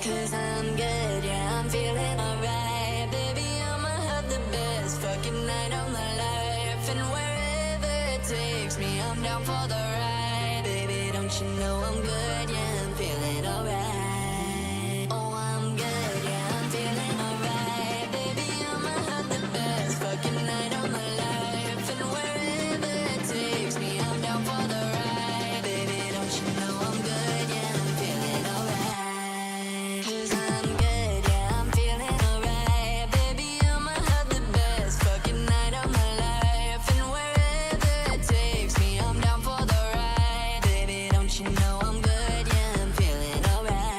'Cause I'm good, yeah, I'm feeling alright. Baby, I'ma have the best fucking night of my life. And wherever it takes me, I'm down for the ride. Baby, don't you know I'm good, yeah, I'm feeling alright. Oh, I'm good, yeah, I'm feeling alright. Baby, I'ma have the best fucking night of my life. And wherever it takes me, I'm down for the ride. Baby, don't you know I'm good, yeah, I'm feeling alright. 'Cause I'm good, yeah, I'm feeling alright. Baby, I'ma have the best fucking night of my life. And wherever it takes me, I'm down for the ride. Baby, don't you know I'm good, yeah, I'm feeling alright.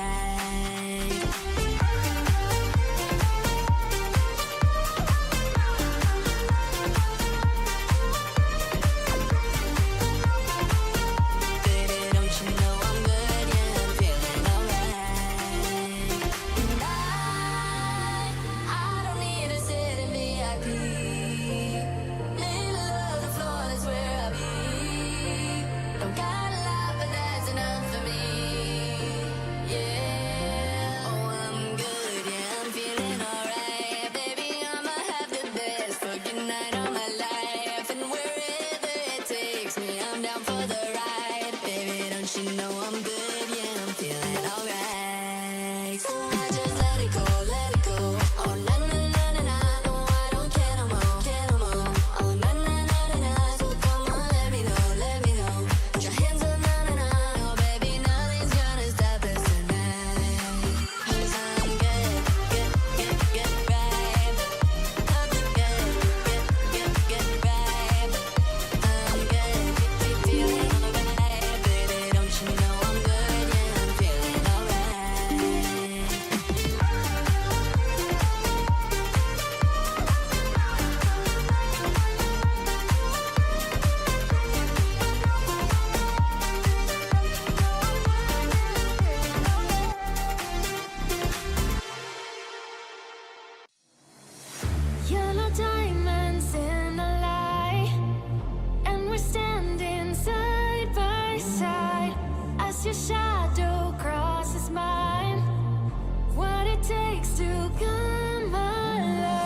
Baby, don't you know I'm good, yeah, I'm feeling alright. And I don't need to sit in VIP. Middle of the floor, that's where I be. Don't got a lot, but that's enough for me. Yeah, oh, I'm good, yeah, I'm feeling alright. Baby, I'ma have the best fucking night of my life. And wherever it takes me, I'm down for the ride. Baby, don't you know I'm good, yeah, I'm feeling alright. So I just let it go, let it go. Oh, na na na na na, no, I don't care no more, care no more. Oh, na na na na na, so come on, let me know, let me know. Put your hands up, na na na, oh baby, nothing's gonna stop us tonight. 'Cause I'm good, good right. I'm good, good right. I'm good, feeling alright. Baby, don't you know I'm good, yeah, I'm feeling alright. Yellow diamonds in the light, and we're standing side by side as your shadow crosses mine. What it takes to come alive.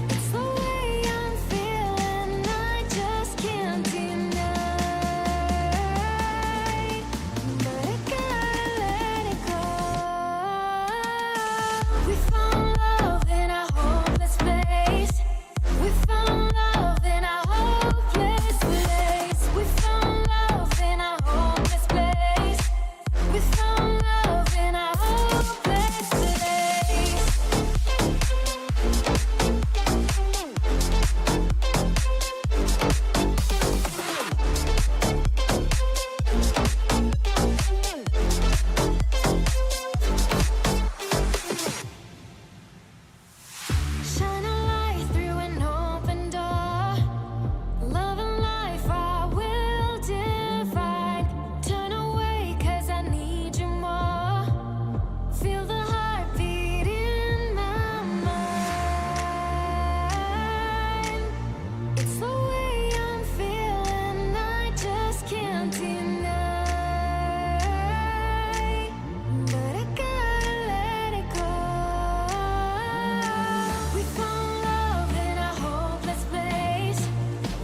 It's the way I'm feeling, I just can't deny. But I gotta let it go. We found love in a hopeless place. We found love in a hopeless place. We found love in a hopeless place. We found love in a hopeless place. Shine a light through an open door. Love and life I will divide. Turn away 'cause I need you more. Feel the heartbeat in my mind. It's the way I'm feeling, I just can't deny. But I gotta let it go. We found love in a hopeless place.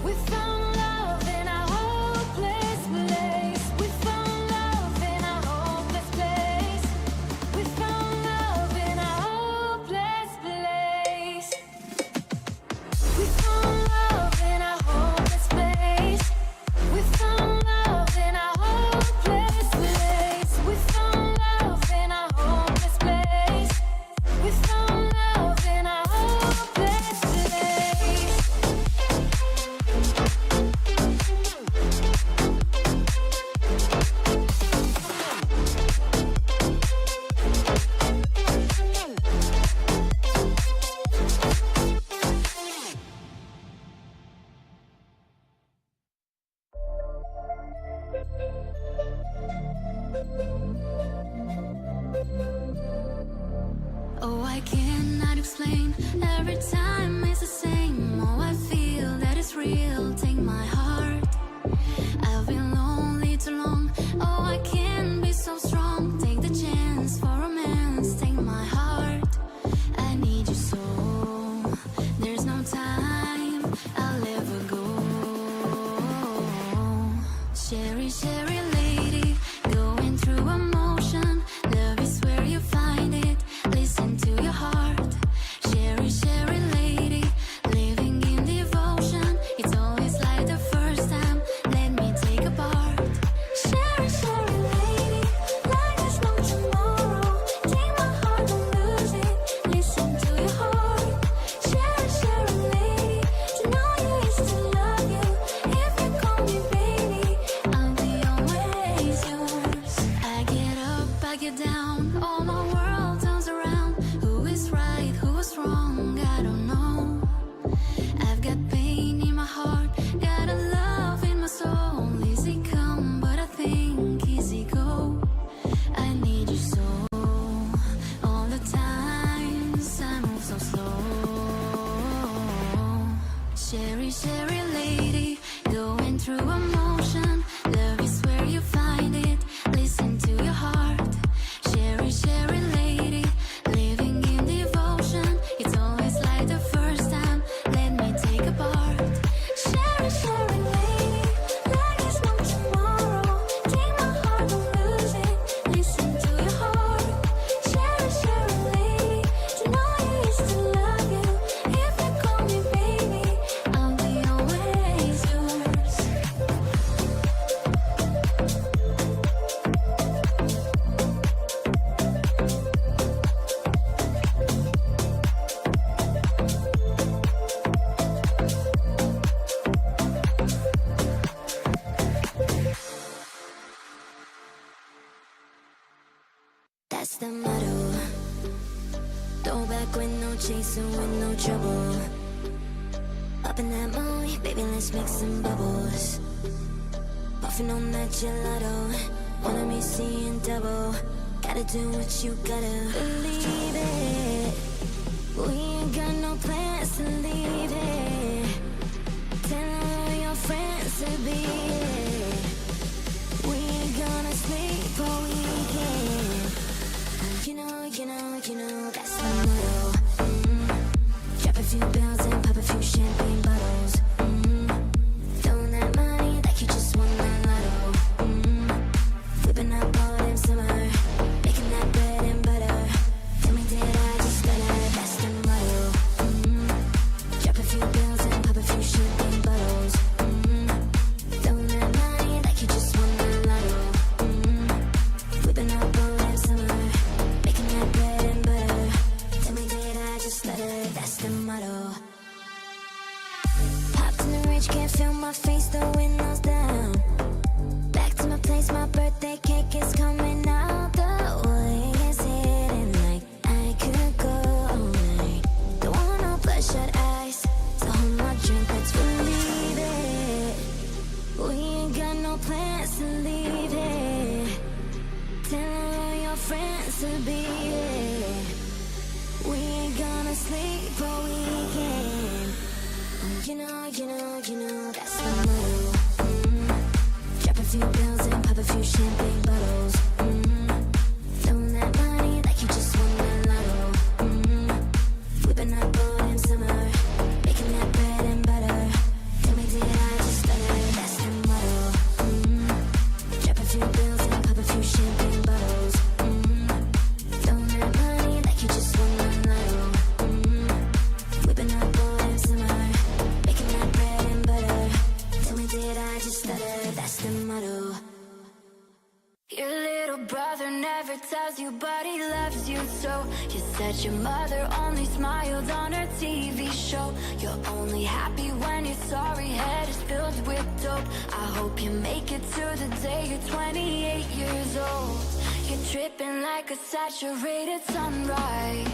We found love in a hopeless place. We found love in a hopeless place. We found love in a hopeless place. We found love in a hopeless place. We found love in a hopeless place. We found love in a hopeless place. We found love in a hopeless place. Oh, I cannot explain. Every time it's the same. Oh, I feel that it's real. Take my heart. I've been lonely too long. Oh, I can't be so sherry lady, going through emotion. Love is where you find it. Listen to your heart. Sherry lady, living in devotion. It's always like the first time. Let me take a part. Sherry lady, like there's no tomorrow. Take my heart, don't lose it. Listen to your heart. Sherry lady, to know you is to love you. If you call me baby, I'll be always yours. That's the motto. Throw back with no chaser, with no trouble. Up in that mood, baby, let's make some bubbles. Puffing on that gelato, wanna be seeing double. Gotta do what you gotta believe it. We ain't got no plans to leave it. Tell all your friends to be it. We ain't gonna sleep all weekend. You know, that's the motto. Drop a few bills and pop a few champagne bottles. Throwing that money like you just won the lotto. Whipping up all them summer, making that bread and butter. Tell me, did I just stutter? That's the motto. Drop a few bills and pop a few champagne bottles. Throwing that money like you just won the lotto. Whipping up all them summer, making that bread and butter. Tell me, did I just stutter? That's the motto. Popped in the ridge, can't feel my face, the windows down. Back to my place, my birthday cake is coming out. The way is hitting like I could go all night. Don't want no bloodshot eyes, so hold my drink, let's believe it. We ain't got no plans to leave it. Tell all your friends to be it. We ain't gonna sleep all weekend. You know, that's the motto. Drop a few bills and pop a few champagne bottles. Throwing that money like you just won the lotto. Whipping up all them summer, making that bread and butter. Tell me, did I just stutter? That's the motto. Drop a few bills and pop a few champagne bottles. Throwing that money like you just won the lotto. Whipping up all them summer, making that bread and butter. Tell me, did I just stutter? That's the motto. Your little brother never tells you, but he loves you so. You said your mother only smiled on her TV show. You're only happy when your sorry head is filled with dope. I hope you make it to the day you're 28 years old. You're tripping like a saturated sunrise.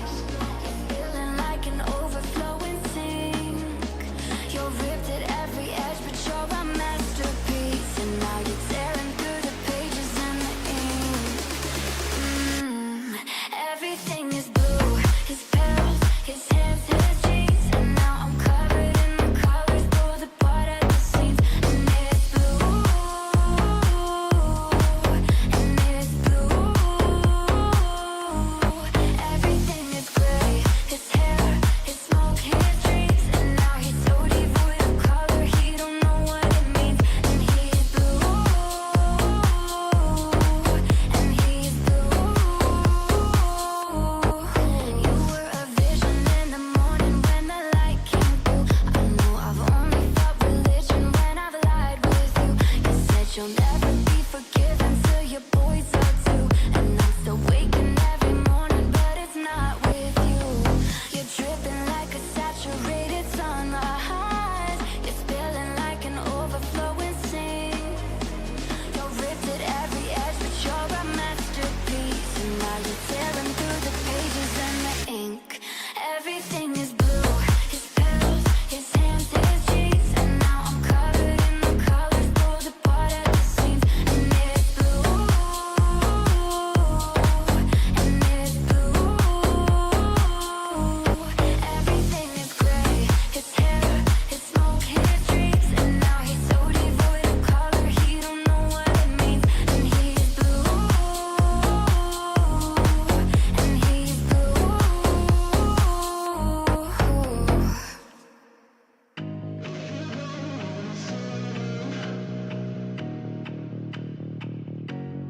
You're feeling like an overflowing sink. You're ripped at every edge, but you're a masterpiece. And now you're tearing through the pages and the ink. Everything is blue. His pearls, his hands, his jeans. And now I'm covered in the colors, pulled apart at the seams. And it's blue. And it's blue. Everything is gray. His hair, his smoke, his dreams. And now he's so devoid of color.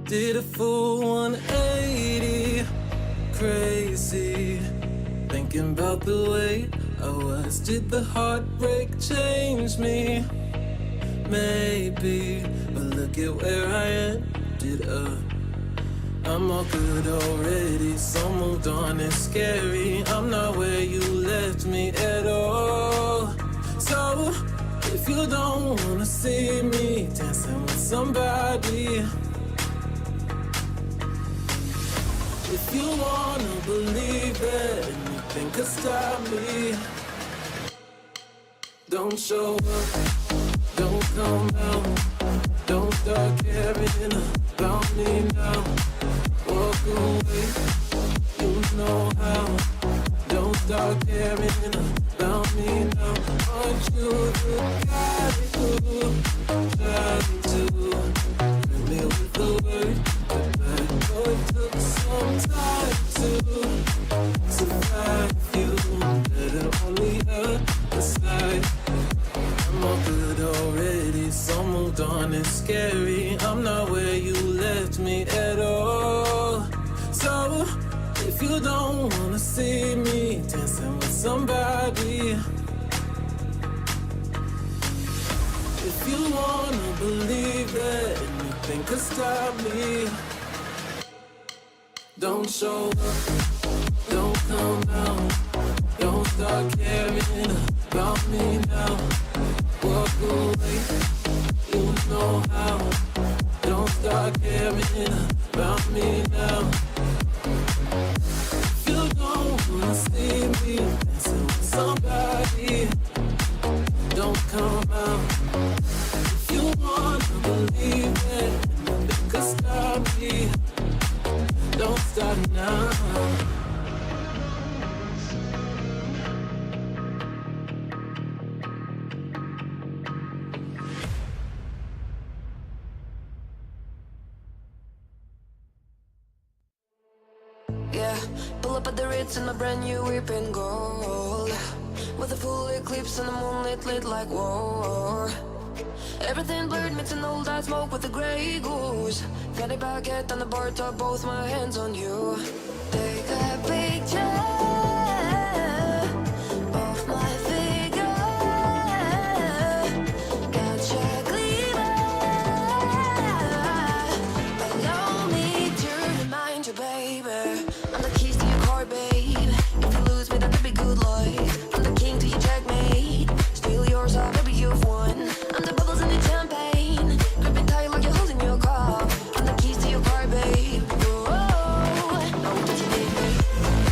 Did a full 180, crazy. Thinking about the way I was. Did the heartbreak change me? Maybe, but look at where I ended up. I'm all good already, so moved on, it's scary. I'm not where you left me at all. So, if you don't wanna see me dancing with somebody, if you wanna believe that anything could stop me, don't show up, don't come out, don't start caring about me now. Walk away, you know how. Don't start caring about me now. Aren't you the guy who tried to hit me with the word? But I know it took some time to survive you. Better only hurt the side. I'm all good already, so moved on, it's scary. I'm not where you left me at all. So, if you don't wanna see me dancing with somebody, if you wanna believe that anything could stop me, don't show up, don't come out, don't start caring about me now. Walk away, you know how. Don't start caring about me now. If you don't wanna see me dancing with somebody, don't come out. If you wanna believe that nothing could stop me, don't start now. Yeah, pull up at the Ritz in my brand new whip in gold, with a full eclipse and the moonlit lit like war. Everything blurred, mixing old eyed smoke with the grey goose. Fanny baguette on the bar top, both my hands on you. Take a picture of my figure. Gotcha gleaming. Allow me to remind you, baby, I'm the keys to your car, babe. If you lose me, that could be good luck. From the king to your checkmate, steal yours out, baby, you've won. I'm the bubbles in the champagne, gripping tight like you're holding your cup. I'm the keys to your car, babe. Whoa, know what you need, babe.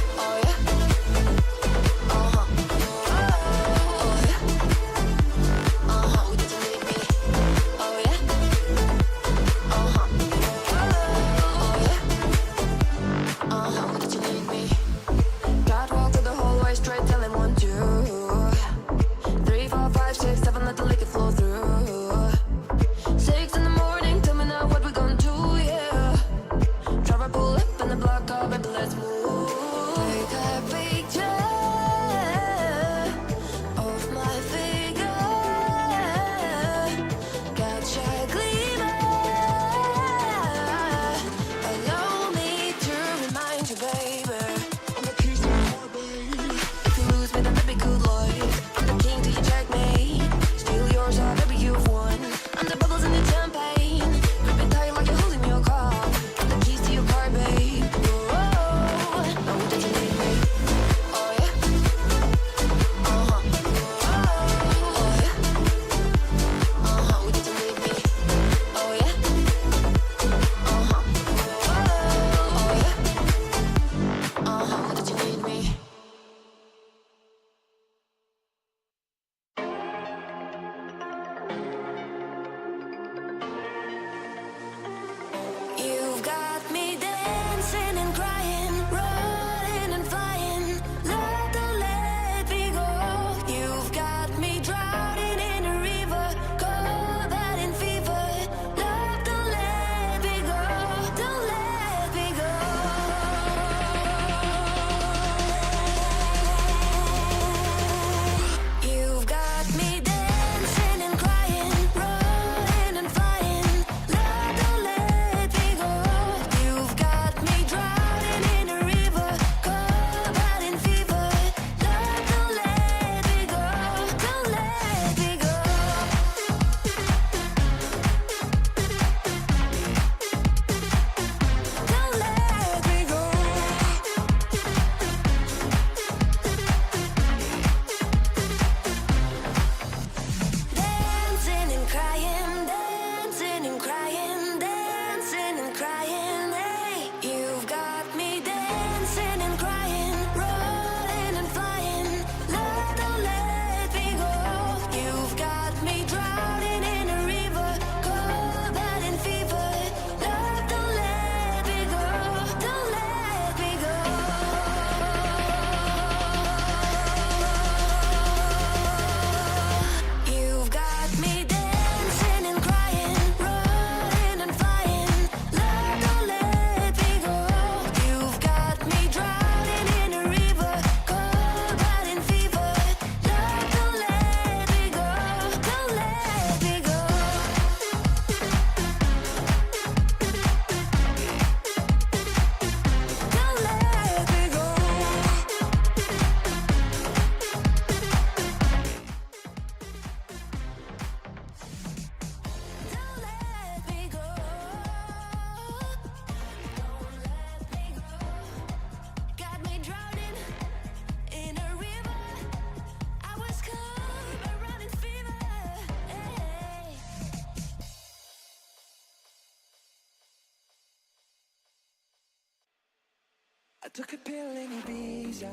I took a pill in Ibiza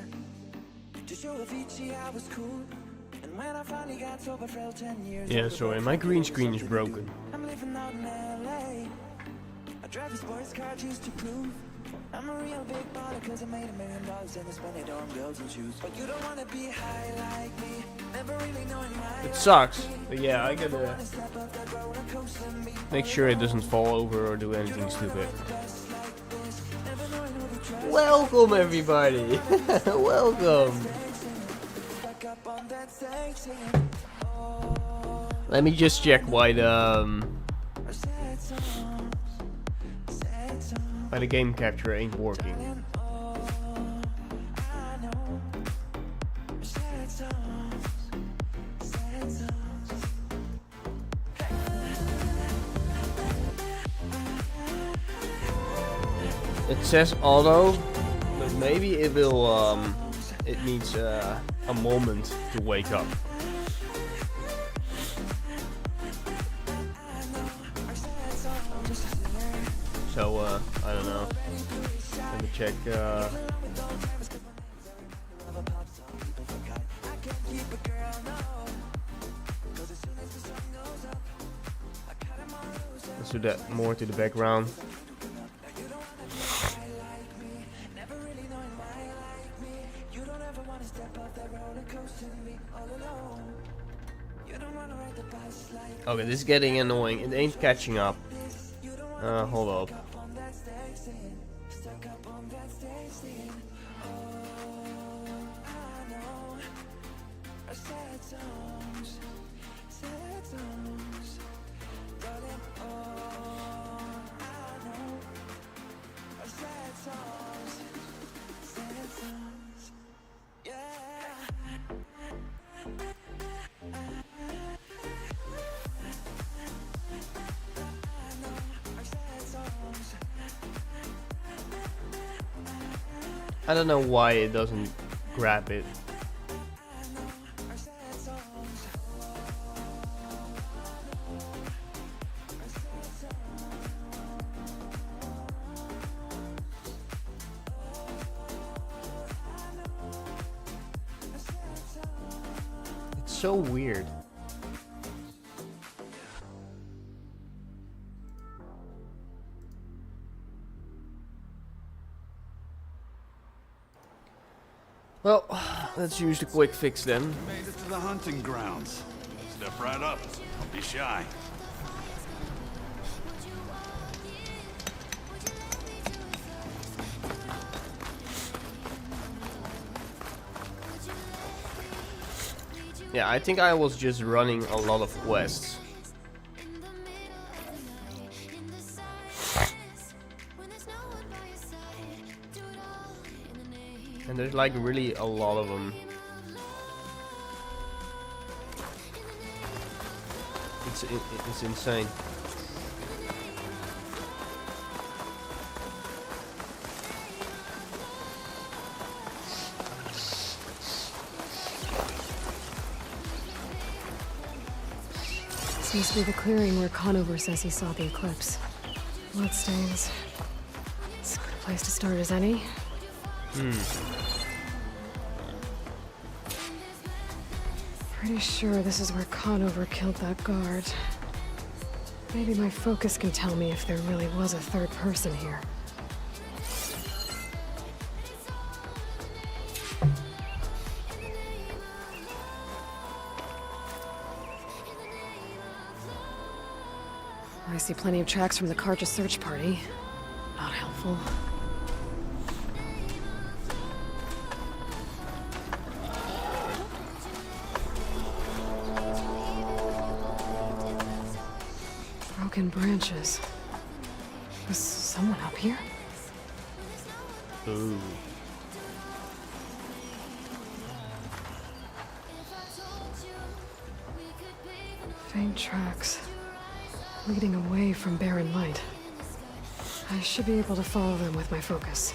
to show Avicii I was cool. And when I finally got sober, felt 10 years. Yeah, sorry, my green screen is broken. I'm living out in LA. I drive a sports car just to prove I'm a real big baller, cause I made $1 million and I spent it on girls and shoes. But you don't wanna be high like me, never really knowing my It sucks, but yeah, I gotta make sure it doesn't fall over or do anything stupid. Welcome everybody! Welcome! Let me just check why the game capture ain't working. It says auto, but maybe it will it needs a moment to wake up. So I don't know. Let me check. Let's do that more to the background. Okay, this is getting annoying. It ain't catching up. Hold up. I don't know why it doesn't grab it. It's so weird. Well, let's use the quick fix then. Made it to the hunting grounds. Step right up. Don't be shy. Yeah, I think I was just running a lot of quests. And there's like really a lot of them. It's insane. This must be the clearing where Conover says he saw the eclipse. Bloodstains. It's a good place to start as any. Pretty sure this is where Conover killed that guard. Maybe my focus can tell me if there really was a third person here. I see plenty of tracks from the Karja search party. Not helpful. Broken branches. Was someone up here? Ooh. Faint tracks. Leading away from barren light. I should be able to follow them with my focus.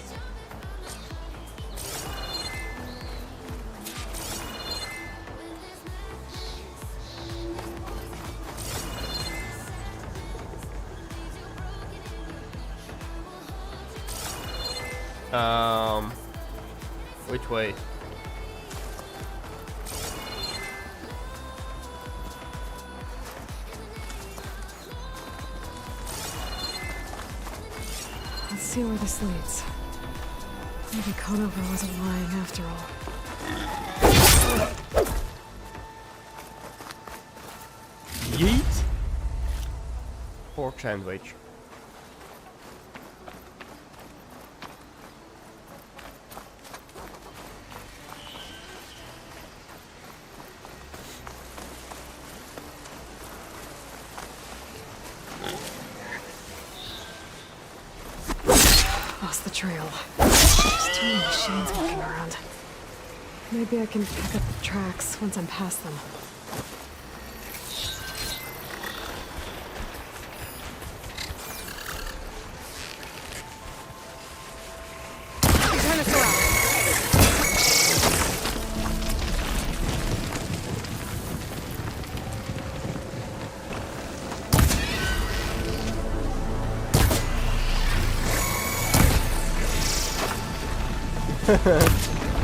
Which way? Let's see where this leads. Maybe Conover wasn't lying after all. Yeet! Pork sandwich. Lost the trail. There's too many machines walking around. Maybe I can pick up the tracks once I'm past them. Turn us around.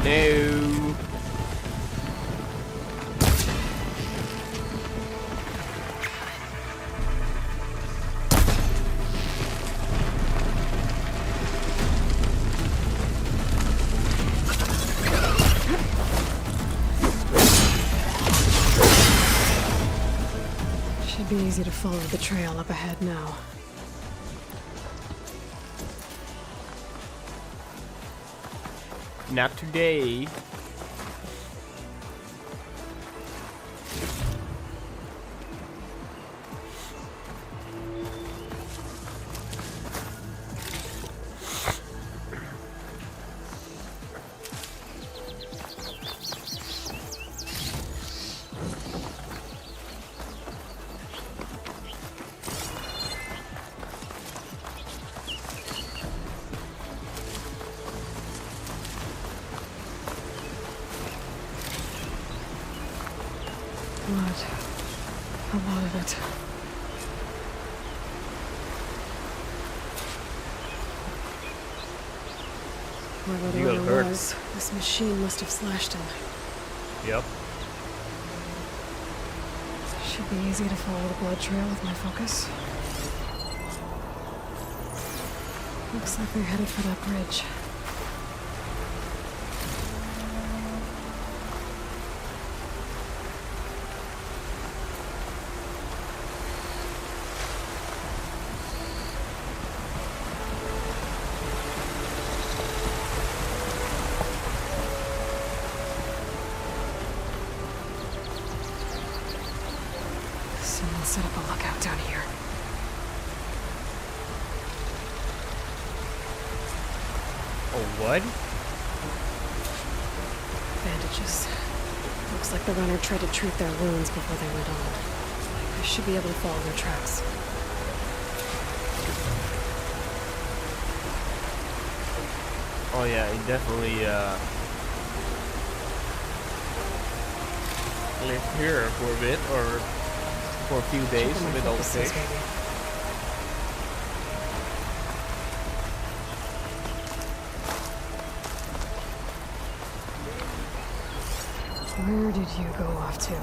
No. Should be easy to follow the trail up ahead now. Not today. Blood. A lot of it. Whoever You the got owner hurt. was, this machine must have slashed him. Yep. Should be easy to follow the blood trail with my focus. Looks like they're headed for that bridge. Someone set up a lookout down here. Oh, what? Bandages. Looks like the runner tried to treat their wounds before they went on. I should be able to follow their tracks. Oh yeah, he definitely lived here for a bit, or for a few days Check my with all the focuses, fish. baby. Where did you go off to?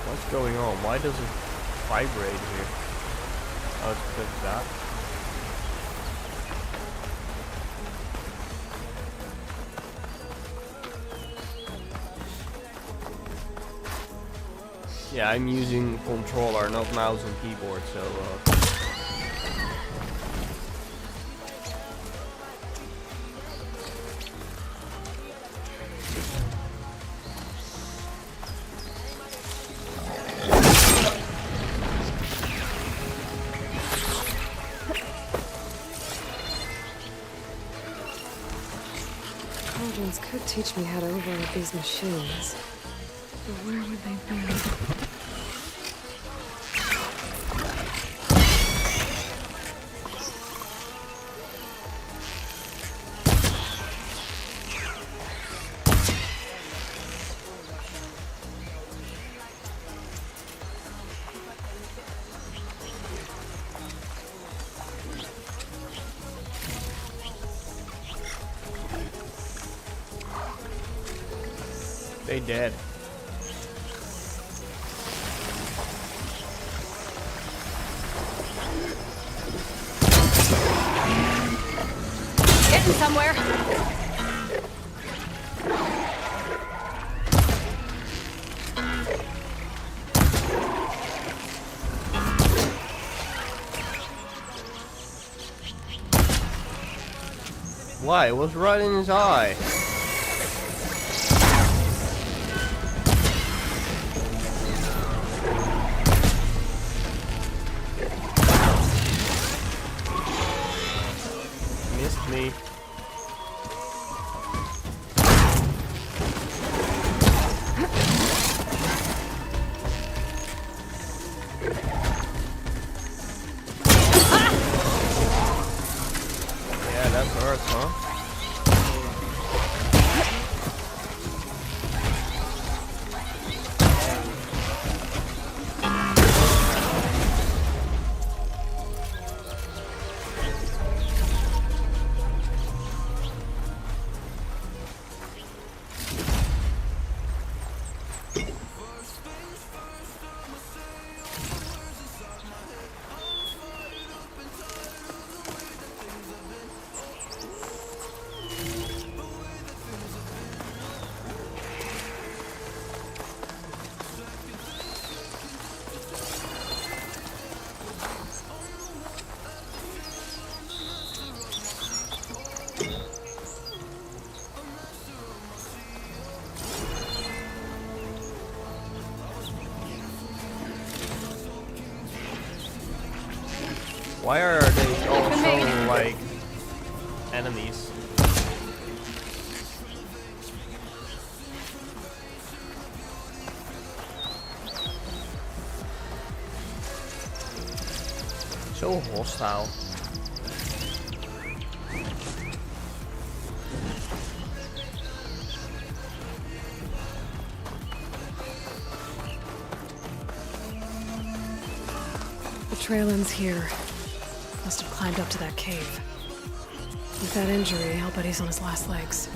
What's going on? Why does it vibrate here? Oh, it's because of that. Yeah, I'm using controller, not mouse and keyboard, so Cauldrons could teach me how to override these machines. But where would they be? They dead. Getting somewhere. Why? It was right in his eye. Missed me. Yeah, that hurts, huh? Why are they all so like enemies? So hostile. The trail ends here. Must have climbed up to that cave. With that injury, I'll bet he's on his last legs.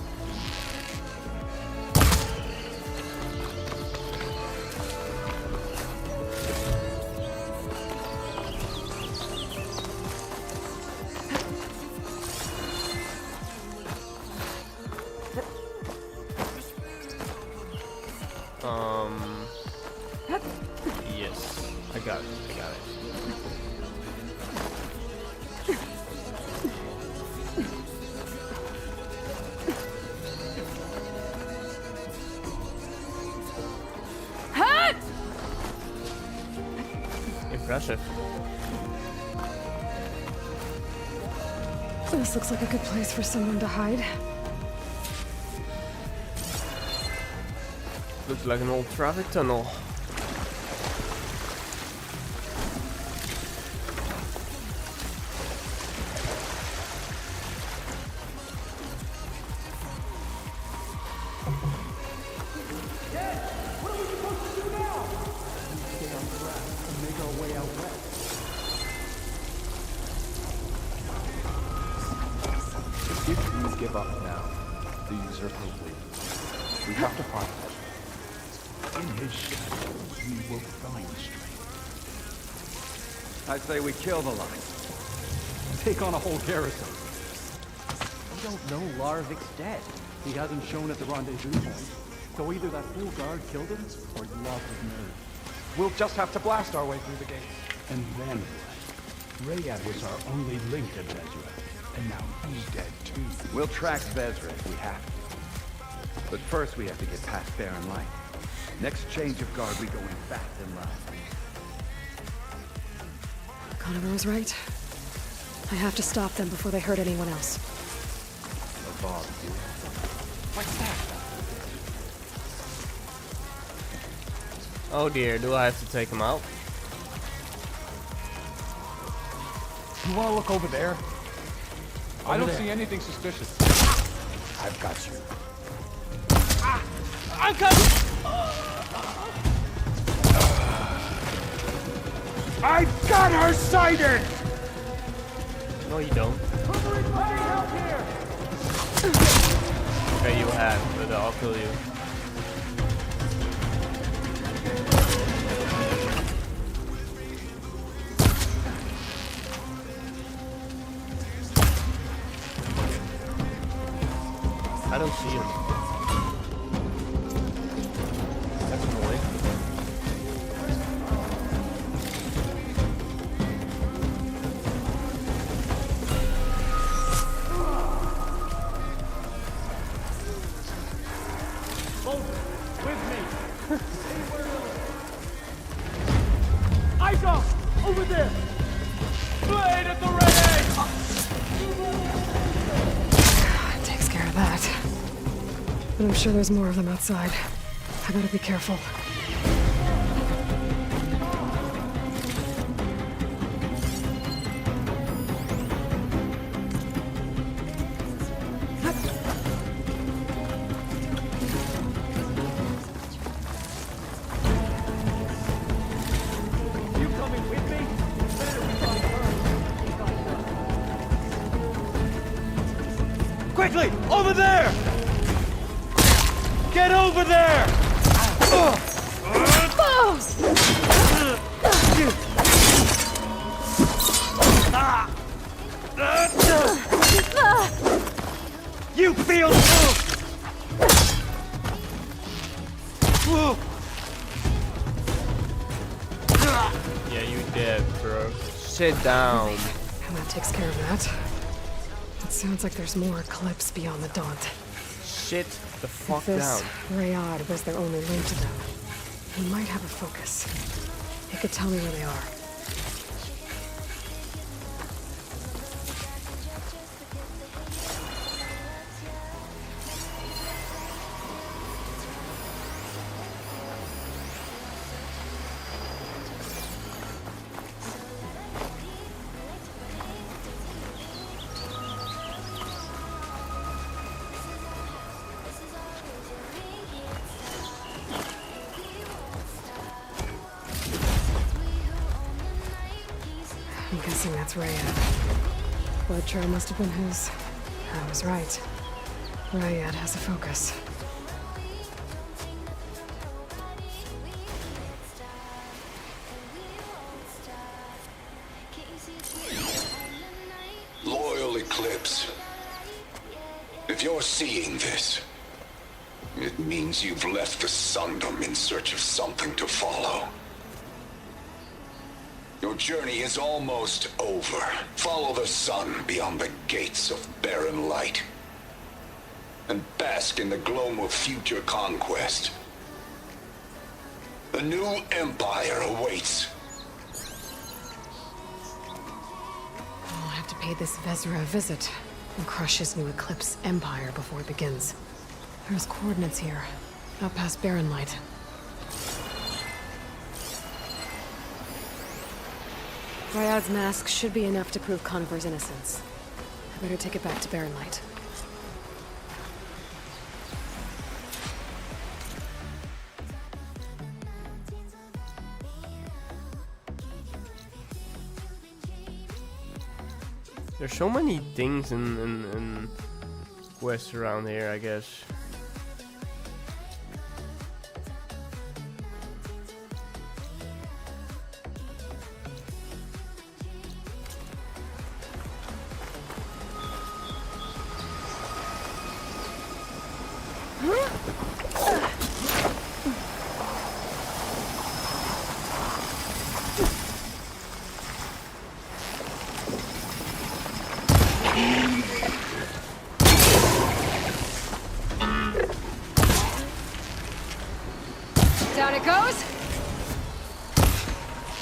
Yes, I got it. I got it. Impressive. This looks like a good place for someone to hide. Looks like an old traffic tunnel. If we give up now, the usurper will. We have to find him. In his shadow, we will find strength. I say we kill the line. Take on a whole garrison. We don't know Larvik's dead. He hasn't shown at the rendezvous point. So either that fool guard killed him, or he lost his nerve. We'll just have to blast our way through the gates. And then Redhead was our only link to Vezra. And now he's dead too. We'll track Vezra if we have to. But first we have to get past Baron Light. Next change of guard, we go in fast and loud. Conover was right. I have to stop them before they hurt anyone else. No bother, dude. What's that? Oh dear, do I have to take him out? You want to look over there? I don't there. see anything suspicious. I've got you. I got you! I've got her sighted! No, you don't. Okay, you have, but I'll kill you. don't see him. That's annoying. With me! Eyes off! Over there! Blade at the ready! Takes care of that. But I'm sure there's more of them outside. I gotta be careful. You coming with me? Better we find her. Quickly! Over there! Get over there! You feel... Yeah, you dead, bro. Sit down. And that takes care of that. It sounds like there's more clips beyond the Daunt. Sit the fuck If this down. Redhead was their only link to them, he might have a focus. He could tell me where they are. I'm guessing that's Redhead. Blood trail must have been his. I was right. Redhead has a focus. Loyal Eclipse, if you're seeing this, it means you've left the Sundom in search of something to follow. Your journey is almost over. Follow the sun beyond the gates of barren light, and bask in the gloam of future conquest. A new empire awaits. I'll have to pay this Vezra a visit and crush his new Eclipse empire before it begins. There's coordinates here, out past Barren Light. Ryad's mask should be enough to prove Conover's innocence. I better take it back to Barren Light. There's so many things in quests around here, I guess. Down it goes!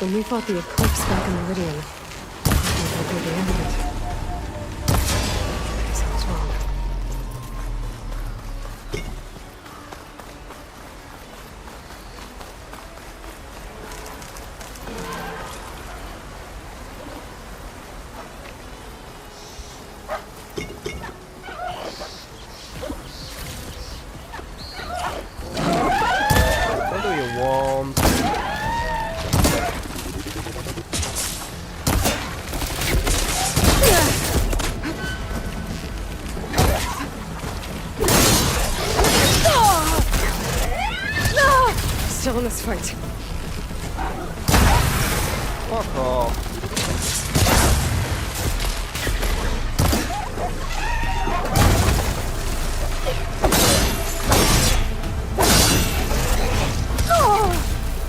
When we fought the Eclipse back in Meridian, I think that would be the end of it. Something's wrong. What do you want? Still in this fight. Fuck off.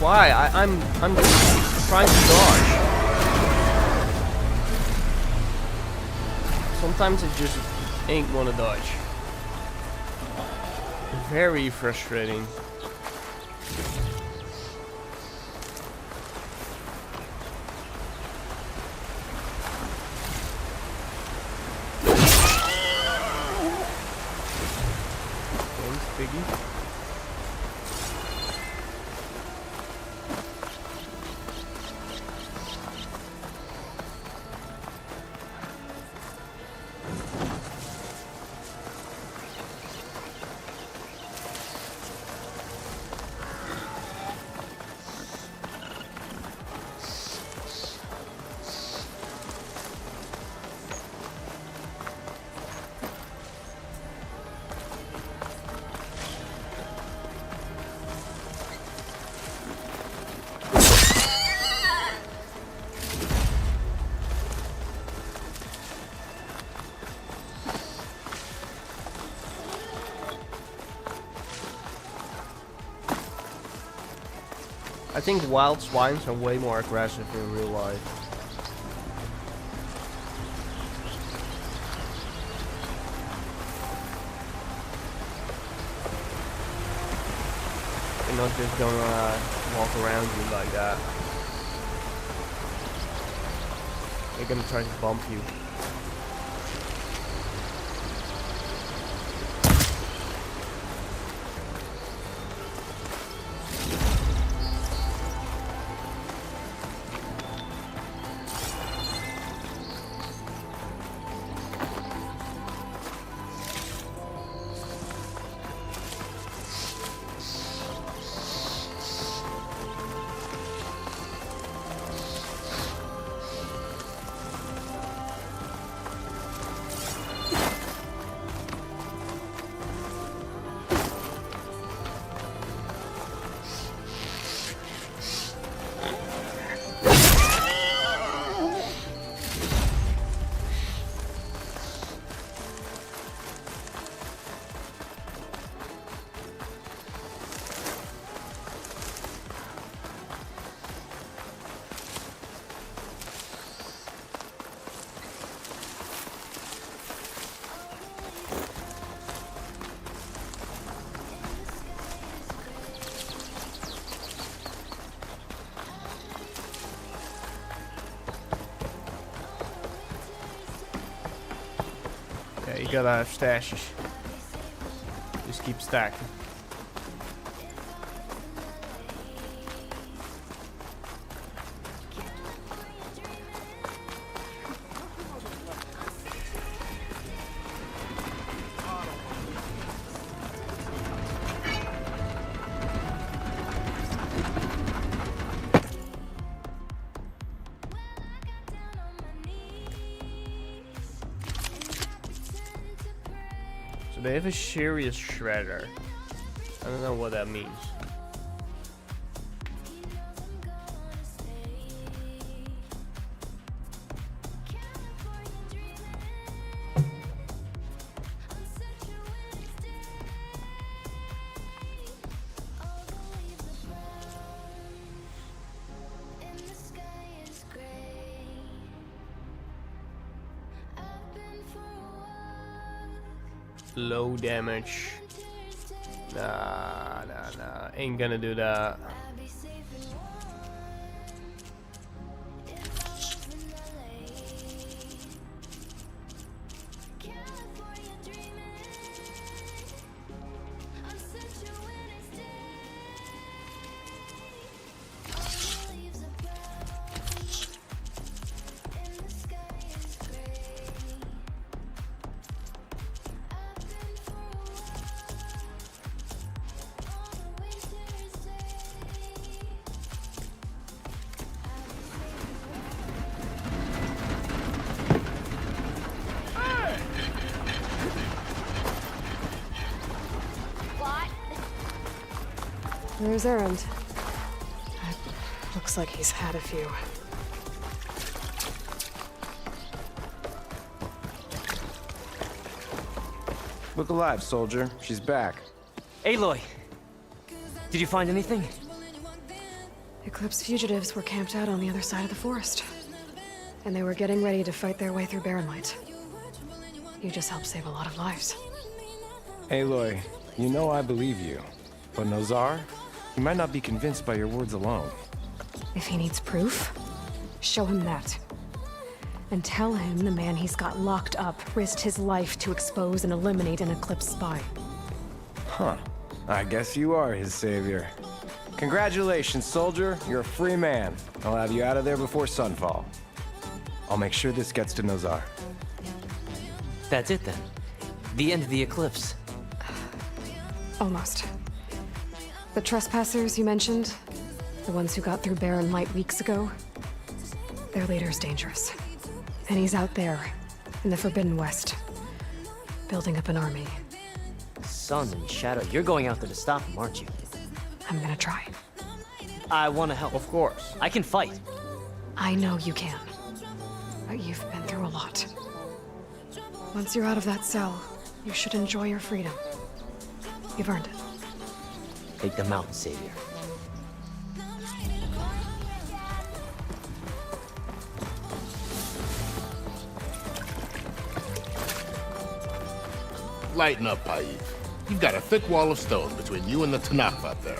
Why? I'm just trying to dodge. Sometimes it just ain't wanna dodge. Very frustrating. Thanks, Piggy. I think wild swines are way more aggressive in real life. They're not just gonna walk around you like that. They're gonna try to bump you. Yeah, you gotta have stashes. Just keep stacking. They have a serious shredder. I don't know what that means. Low damage. Nah. Ain't gonna do that. There's Errand. Looks like he's had a few. Look alive, soldier. She's back. Aloy! Did you find anything? Eclipse fugitives were camped out on the other side of the forest. And they were getting ready to fight their way through Barren Light. You just helped save a lot of lives. Aloy, you know I believe you. But Nozar, he might not be convinced by your words alone. If he needs proof, show him that. And tell him the man he's got locked up risked his life to expose and eliminate an Eclipse spy. Huh. I guess you are his savior. Congratulations, soldier. You're a free man. I'll have you out of there before sunfall. I'll make sure this gets to Nozar. That's it then. The end of the Eclipse. Almost. The trespassers you mentioned, the ones who got through Barren Light weeks ago, their leader's dangerous. And he's out there, in the Forbidden West, building up an army. Sun and Shadow, you're going out there to stop him, aren't you? I'm gonna try. I want to help. Of course. I can fight. I know you can. But you've been through a lot. Once you're out of that cell, you should enjoy your freedom. You've earned it. Take them out, Savior. Lighten up, Paif. You've got a thick wall of stone between you and the Tanakh up there.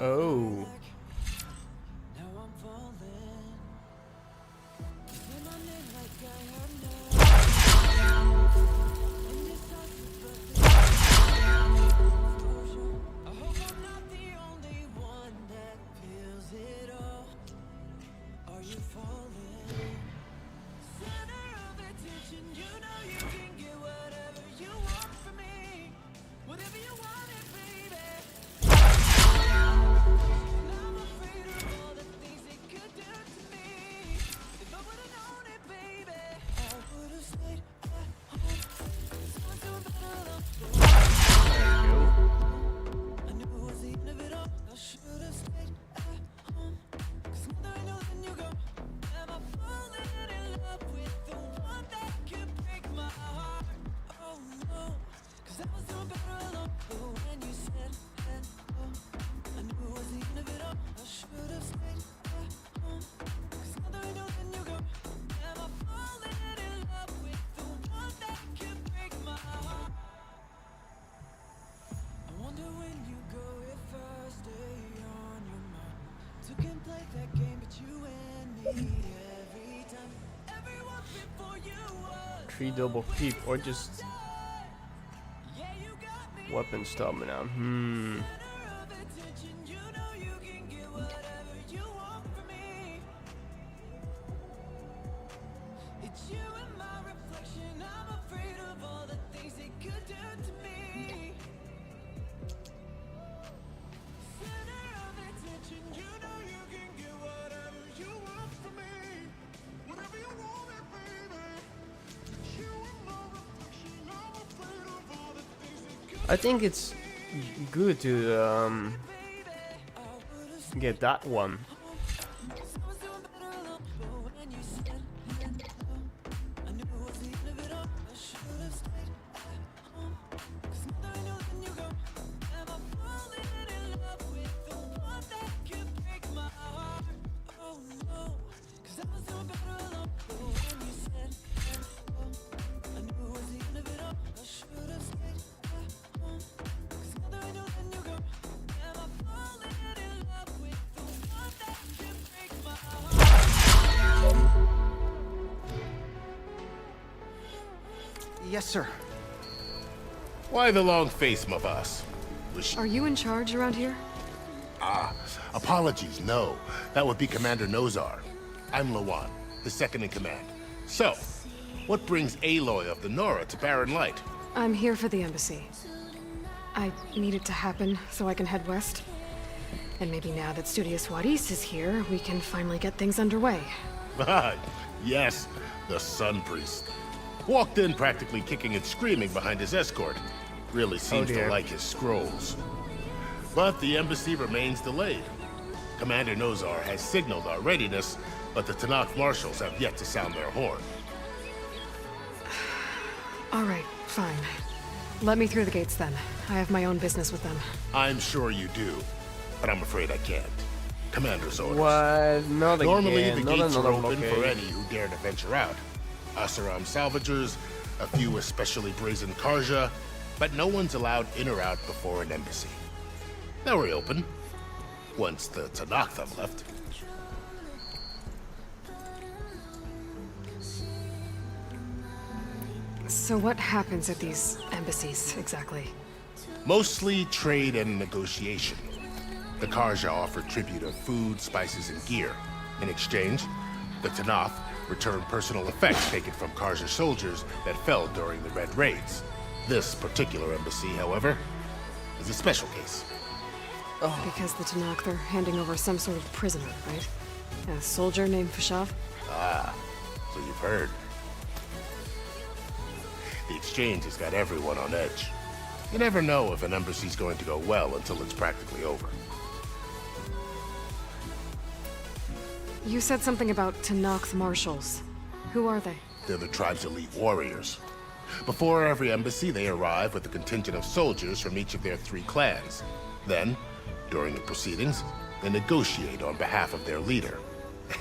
Oh. Tree double peep or just weapon stamina. I think it's good to get that one. Yes, sir. Why the long face, my boss? Are you in charge around here? Apologies, no. That would be Commander Nozar. I'm Lawan. his second in command. So, what brings Aloy of the Nora to Barren Light? I'm here for the embassy. I need it to happen so I can head west. And maybe now that Studios Juarez is here, we can finally get things underway. Yes, the Sun Priest. Walked in practically kicking and screaming behind his escort. Really seems to like his scrolls. But the embassy remains delayed. Commander Nozar has signaled our readiness, but the Tanakh marshals have yet to sound their horn. All right, fine. Let me through the gates then. I have my own business with them. I'm sure you do, but I'm afraid I can't. Commander's orders. What? Not Normally, again. the Not gates are another open for blockade. any who dare to venture out. Asaram salvagers, a few especially brazen Karja, but no one's allowed in or out before an embassy. Now we're open, once the Tanakh have left. So what happens at these embassies, exactly? Mostly trade and negotiation. The Karja offer tribute of food, spices, and gear. In exchange, the Tanakh return personal effects taken from Karja soldiers that fell during the Red Raids. This particular embassy, however, is a special case. Because the Tanakh, they're handing over some sort of prisoner, right? A soldier named Fashav? Ah, so you've heard. The exchange has got everyone on edge. You never know if an embassy's going to go well until it's practically over. You said something about Tanakh marshals. Who are they? They're the tribe's elite warriors. Before every embassy, they arrive with a contingent of soldiers from each of their 3 clans. Then, during the proceedings, they negotiate on behalf of their leader.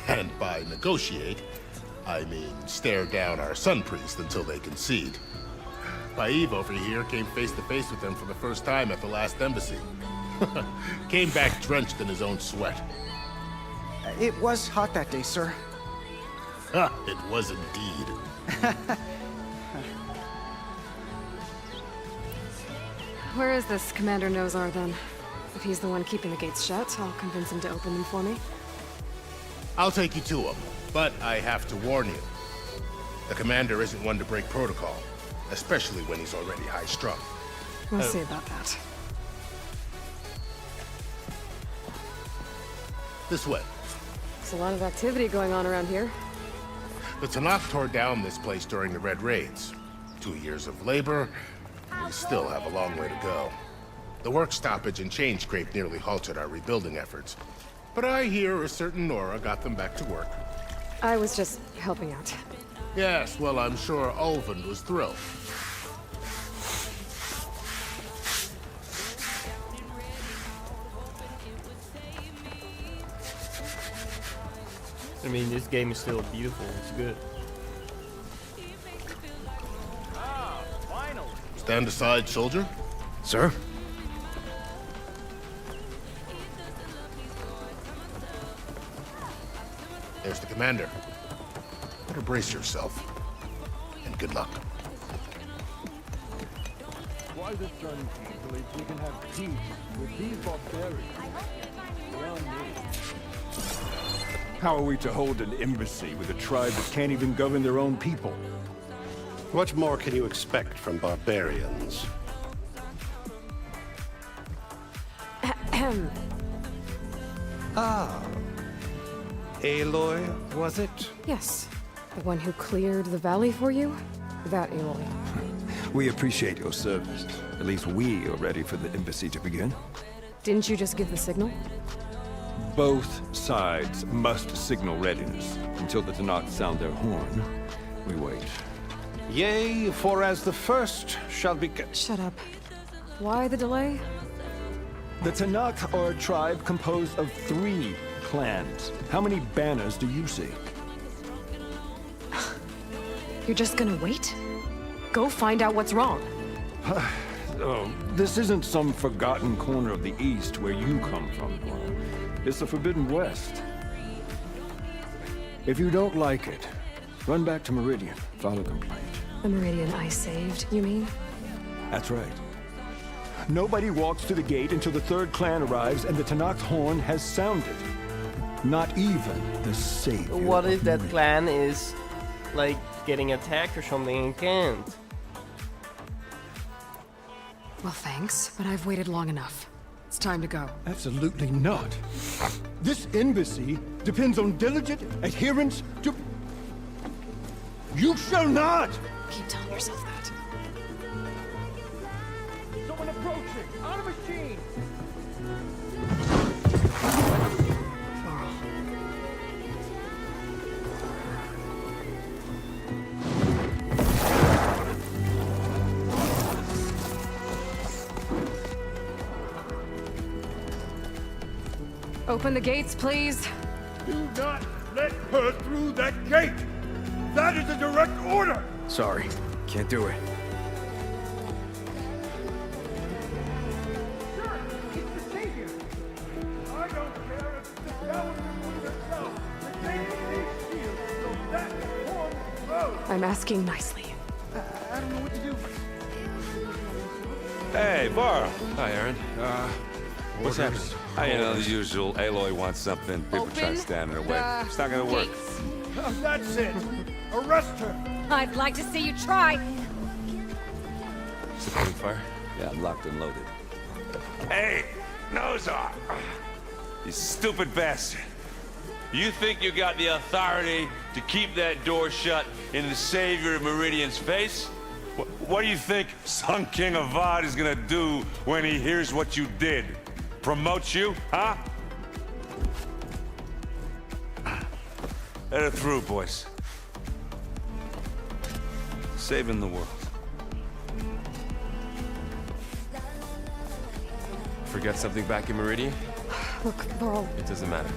And by negotiate, I mean stare down our Sun Priest until they concede. Baib over here came face to face with them for the first time at the last embassy. Came back drenched in his own sweat. It was hot that day, sir. It was indeed. Where is this Commander Nozar, then? If he's the one keeping the gates shut, I'll convince him to open them for me. I'll take you to him, but I have to warn you. The commander isn't one to break protocol, especially when he's already high-strung. We'll see about that. This way. There's a lot of activity going on around here. The Tanakh tore down this place during the Red Raids. 2 years of labor, we still have a long way to go. The work stoppage and change scrape nearly halted our rebuilding efforts. But I hear a certain Nora got them back to work. I was just helping out. Yes, well, I'm sure Ulvund was thrilled. I mean, this game is still beautiful. It's good. Stand aside, soldier. Sir? There's the commander. Better brace yourself. And good luck. Why the Sun King believes we can have peace with these barbarians? Beyond me. How are we to hold an embassy with a tribe that can't even govern their own people? What more can you expect from barbarians? Ah. Aloy, was it? Yes. The one who cleared the valley for you? That Aloy. We appreciate your service. At least we are ready for the embassy to begin. Didn't you just give the signal? Both sides must signal readiness. Until the Tanakh sound their horn, we wait. Yea, for as the first shall be... Shut up. Why the delay? The Tanakh are a tribe composed of 3 clans. How many banners do you see? You're just gonna wait? Go find out what's wrong. Oh, this isn't some forgotten corner of the East where you come from, Nora. It's the Forbidden West. If you don't like it, run back to Meridian, file a complaint. The Meridian I saved, you mean? That's right. Nobody walks to the gate until the 3rd clan arrives and the Tanakh's horn has sounded. Not even the savior. What of if that Meridian. clan is like getting attacked or something and can't? Well, thanks, but I've waited long enough. It's time to go. Absolutely not. This embassy depends on diligent adherence to... You shall not! Keep telling yourself that. Someone approaching! On a machine! Laurel. Open the gates, please. Do not let her through that gate! That is a direct order! Sorry, can't do it. Sir, it's the savior! I don't care if it's the Dowager herself! The gate is sealed, so that won't close! I'm asking nicely. I don't know what to do. Hey, Varl. Hi, Aaron. What's happening? You know, the usual. Aloy wants something. People try to stand in her way. It's not gonna work. That's it! Arrest her! I'd like to see you try. Supporting fire? Yeah, I'm locked and loaded. Hey, Nozar! You stupid bastard. You think you got the authority to keep that door shut in the savior of Meridian's face? What do you think Sun King Avad is gonna do when he hears what you did? Promote you, huh? Let her through, boys. Saving the world. Forgot something back in Meridian? Look, Laurel. It doesn't matter.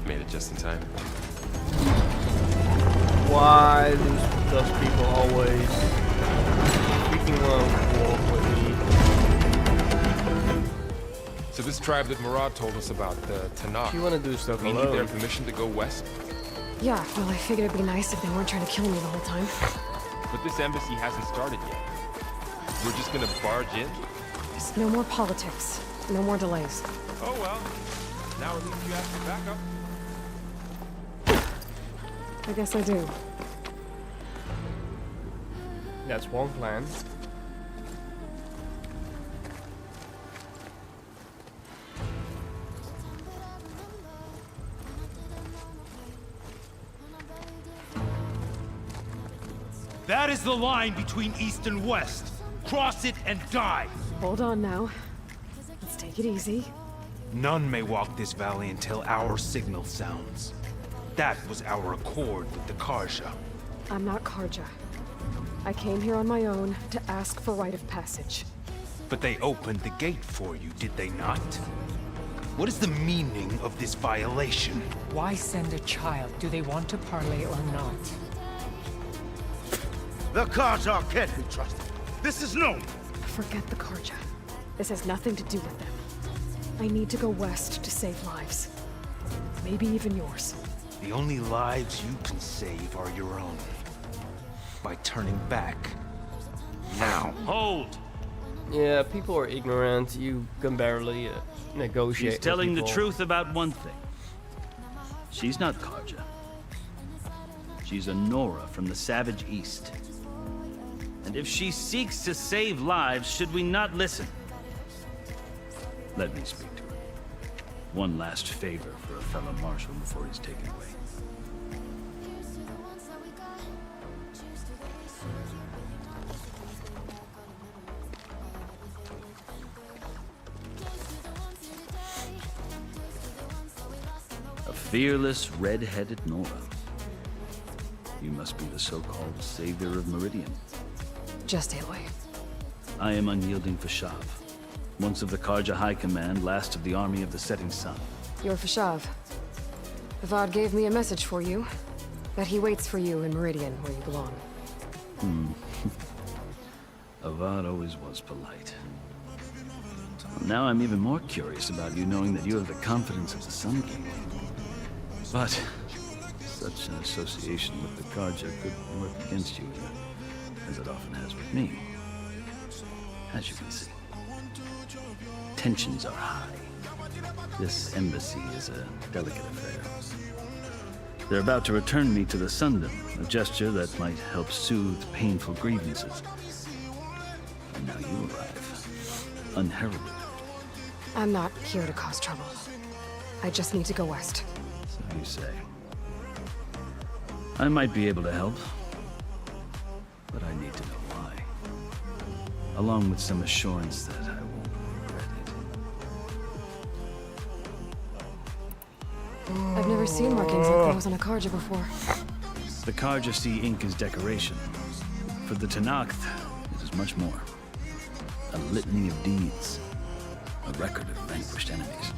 Made it just in time. Why do those people always freaking walk with me? So this tribe that Murad told us about, the Tanakh. You want to do stuff We need alone. their permission to go west? Yeah, well, I figured it'd be nice if they weren't trying to kill me the whole time. But this embassy hasn't started yet. We're just gonna barge in? Just no more politics. No more delays. Oh well. Now at least you have some backup. I guess I do. That's one plan. That is the line between East and West. Cross it and die. Hold on now. Let's take it easy. None may walk this valley until our signal sounds. That was our accord with the Karja. I'm not Karja. I came here on my own to ask for rite of passage. But they opened the gate for you, did they not? What is the meaning of this violation? Why send a child? Do they want to parley or not? The Karja can't be trusted. This is known. Forget the Karja. This has nothing to do with them. I need to go west to save lives. Maybe even yours. The only lives you can save are your own. By turning back. Now. Hold! Yeah, people are ignorant. You can barely negotiate. She's telling the with people. truth about one thing. She's not Karja. She's a Nora from the Savage East. And if she seeks to save lives, should we not listen? Let me speak to her. One last favor for a fellow marshal before he's taken away. A fearless, red-headed Nora. You must be the so-called savior of Meridian. Just Aloy. I am unyielding Fashav. Once of the Karja High Command, last of the army of the setting sun. You're Fashav. Avad gave me a message for you. That he waits for you in Meridian, where you belong. Avad always was polite. Now I'm even more curious about you knowing that you have the confidence of the Sun King. But such an association with the Karja could work against you, as it often has with me. As you can see, tensions are high. This embassy is a delicate affair. They're about to return me to the Sundom, a gesture that might help soothe painful grievances. And now you arrive, unheralded. I'm not here to cause trouble. I just need to go west. So you say. I might be able to help, but I need to know why. Along with some assurance that I won't regret it. I've never seen markings like those on a Karja before. The Karja see ink as decoration. For the Tenakth, it is much more. A litany of deeds. A record of vanquished enemies.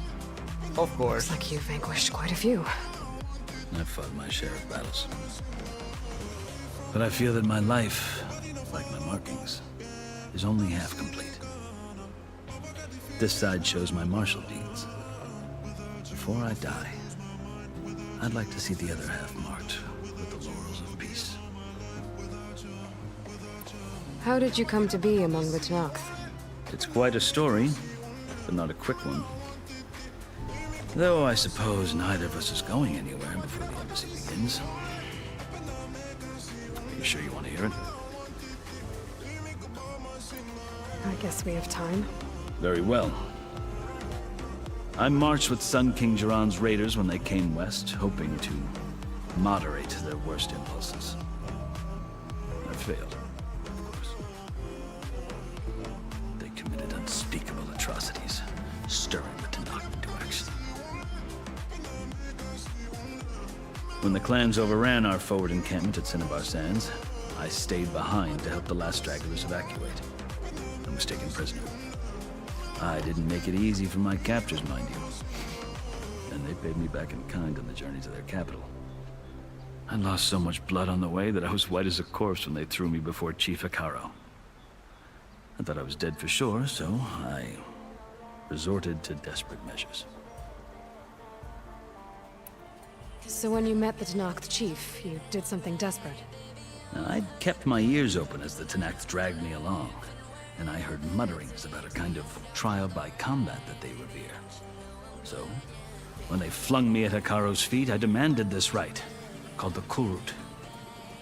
Of course. Looks like you've vanquished quite a few. I've fought my share of battles. But I feel that my life, like my markings, is only half complete. This side shows my martial deeds. Before I die, I'd like to see the other half marked with the laurels of peace. How did you come to be among the Tenakth? It's quite a story, but not a quick one. Though I suppose neither of us is going anywhere before the embassy begins. Are you sure you want to hear it? I guess we have time. Very well. I marched with Sun King Jiran's raiders when they came west, hoping to moderate their worst impulses. I failed, of course. They committed unspeakable atrocities, stirring the Tenakth into action. When the clans overran our forward encampment at Cinnabar Sands, I stayed behind to help the last stragglers evacuate. I was taken prisoner. I didn't make it easy for my captors, mind you. And they paid me back in kind on the journey to their capital. I lost so much blood on the way that I was white as a corpse when they threw me before Chief Hikaro. I thought I was dead for sure, so I resorted to desperate measures. So when you met the Tenakth chief, you did something desperate. Now, I'd kept my ears open as the Tenakth dragged me along, and I heard mutterings about a kind of trial by combat that they revere. So, when they flung me at Hikaro's feet, I demanded this rite, called the Kurut,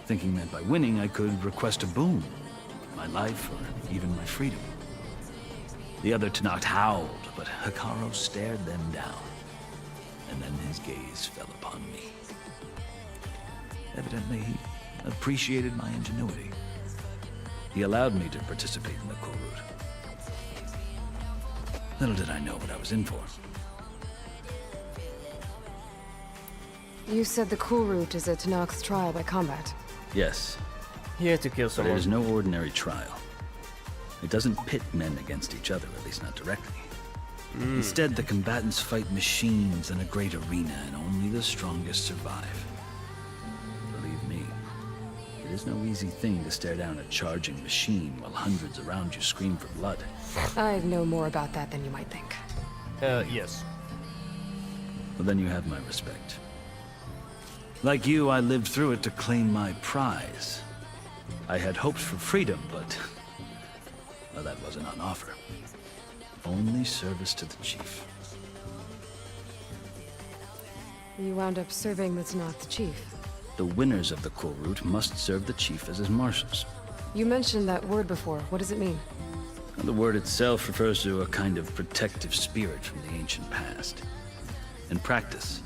thinking that by winning I could request a boon, my life or even my freedom. The other Tenakth howled, but Hikaro stared them down, and then his gaze fell upon me. Evidently, he appreciated my ingenuity. He allowed me to participate in the Kurut. Little did I know what I was in for. You said the Kurut is a Tenakth trial by combat. Yes. You had to kill But someone. it is no ordinary trial. It doesn't pit men against each other, at least not directly. Instead, the combatants fight machines in a great arena, and only the strongest survive. Believe me, it is no easy thing to stare down a charging machine while hundreds around you scream for blood. I know more about that than you might think. Yes. Well, then you have my respect. Like you, I lived through it to claim my prize. I had hoped for freedom, but well, that wasn't on offer. Only service to the chief. You wound up serving the Tenakth chief. The winners of the Kurut must serve the chief as his marshals. You mentioned that word before. What does it mean? The word itself refers to a kind of protective spirit from the ancient past. In practice,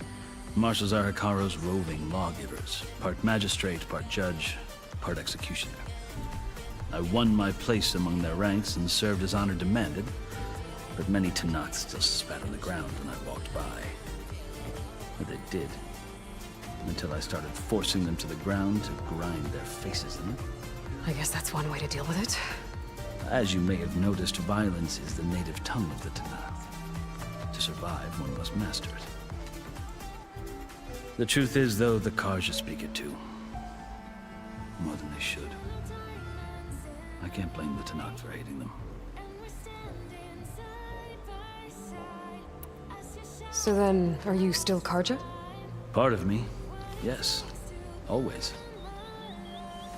marshals are Hikaro's roving lawgivers, part magistrate, part judge, part executioner. I won my place among their ranks and served as honor demanded, but many Tenakth still spat on the ground when I walked by. But they did, until I started forcing them to the ground to grind their faces in it. I guess that's one way to deal with it. As you may have noticed, violence is the native tongue of the Tenakth. To survive, one must master it. The truth is, though, the Karja speak it too. More than they should. I can't blame the Tenakth for hating them. So then, are you still Karja? Part of me, yes. Always.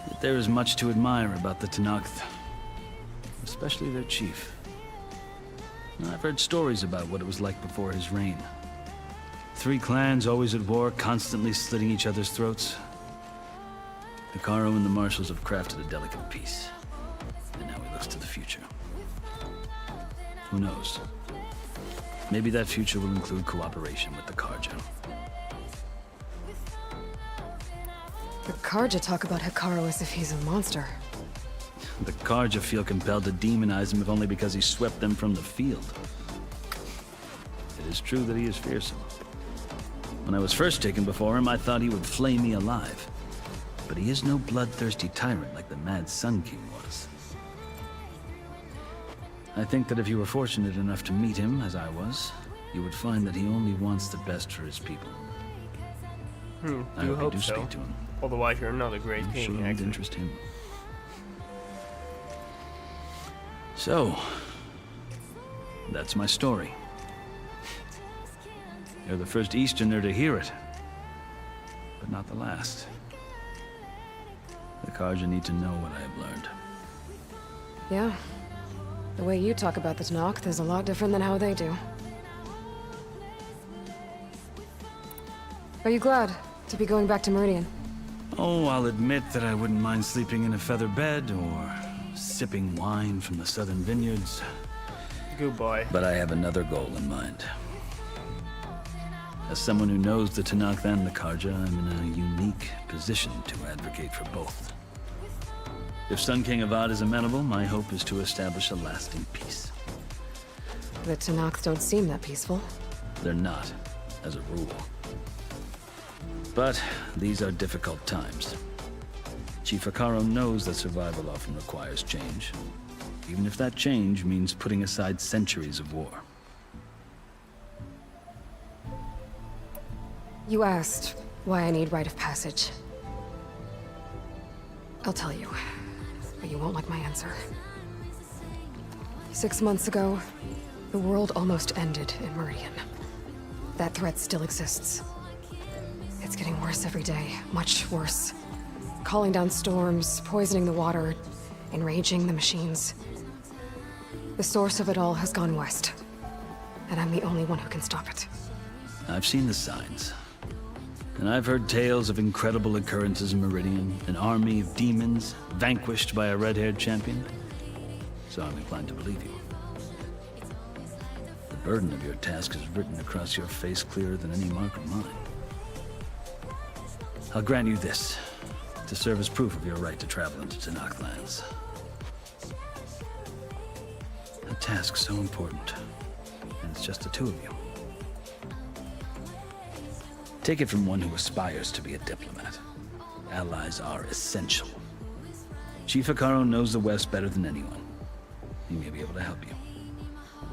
Yet there is much to admire about the Tenakth. Especially their chief. I've heard stories about what it was like before his reign. 3 clans always at war, constantly slitting each other's throats. Hekarro and the Marshals have crafted a delicate peace. And now he looks to the future. Who knows? Maybe that future will include cooperation with the Karja. The Karja talk about Hekarro as if he's a monster. The Karja feel compelled to demonize him if only because he swept them from the field. It is true that he is fearsome. When I was first taken before him, I thought he would flay me alive. But he is no bloodthirsty tyrant like the Mad Sun King was. I think that if you were fortunate enough to meet him, as I was, you would find that he only wants the best for his people. I Do hope hope you do so. speak to him. Otherwise, you're not a great I'm king. sure it would actually. interest him. So, that's my story. You're the first Easterner to hear it, but not the last. The Karja need to know what I have learned. Yeah. The way you talk about the Tanakh is a lot different than how they do. Are you glad to be going back to Meridian? Oh, I'll admit that I wouldn't mind sleeping in a feather bed or sipping wine from the southern vineyards. Goodbye. But I have another goal in mind. As someone who knows the Tanakh and the Karja, I'm in a unique position to advocate for both. If Sun King Avad is amenable, my hope is to establish a lasting peace. The Tanakh don't seem that peaceful. They're not, as a rule. But these are difficult times. Chief Hekarro knows that survival often requires change, even if that change means putting aside centuries of war. You asked why I need rite of passage. I'll tell you, but you won't like my answer. 6 months ago, the world almost ended in Meridian. That threat still exists. It's getting worse every day, much worse. Calling down storms, poisoning the water, enraging the machines. The source of it all has gone west, and I'm the only one who can stop it. I've seen the signs. And I've heard tales of incredible occurrences in Meridian, an army of demons vanquished by a red-haired champion. So I'm inclined to believe you. The burden of your task is written across your face clearer than any mark of mine. I'll grant you this, to serve as proof of your right to travel into Tanakh lands. A task so important, and it's just the 2 of you. Take it from one who aspires to be a diplomat. Allies are essential. Chief Hekarro knows the West better than anyone. He may be able to help you.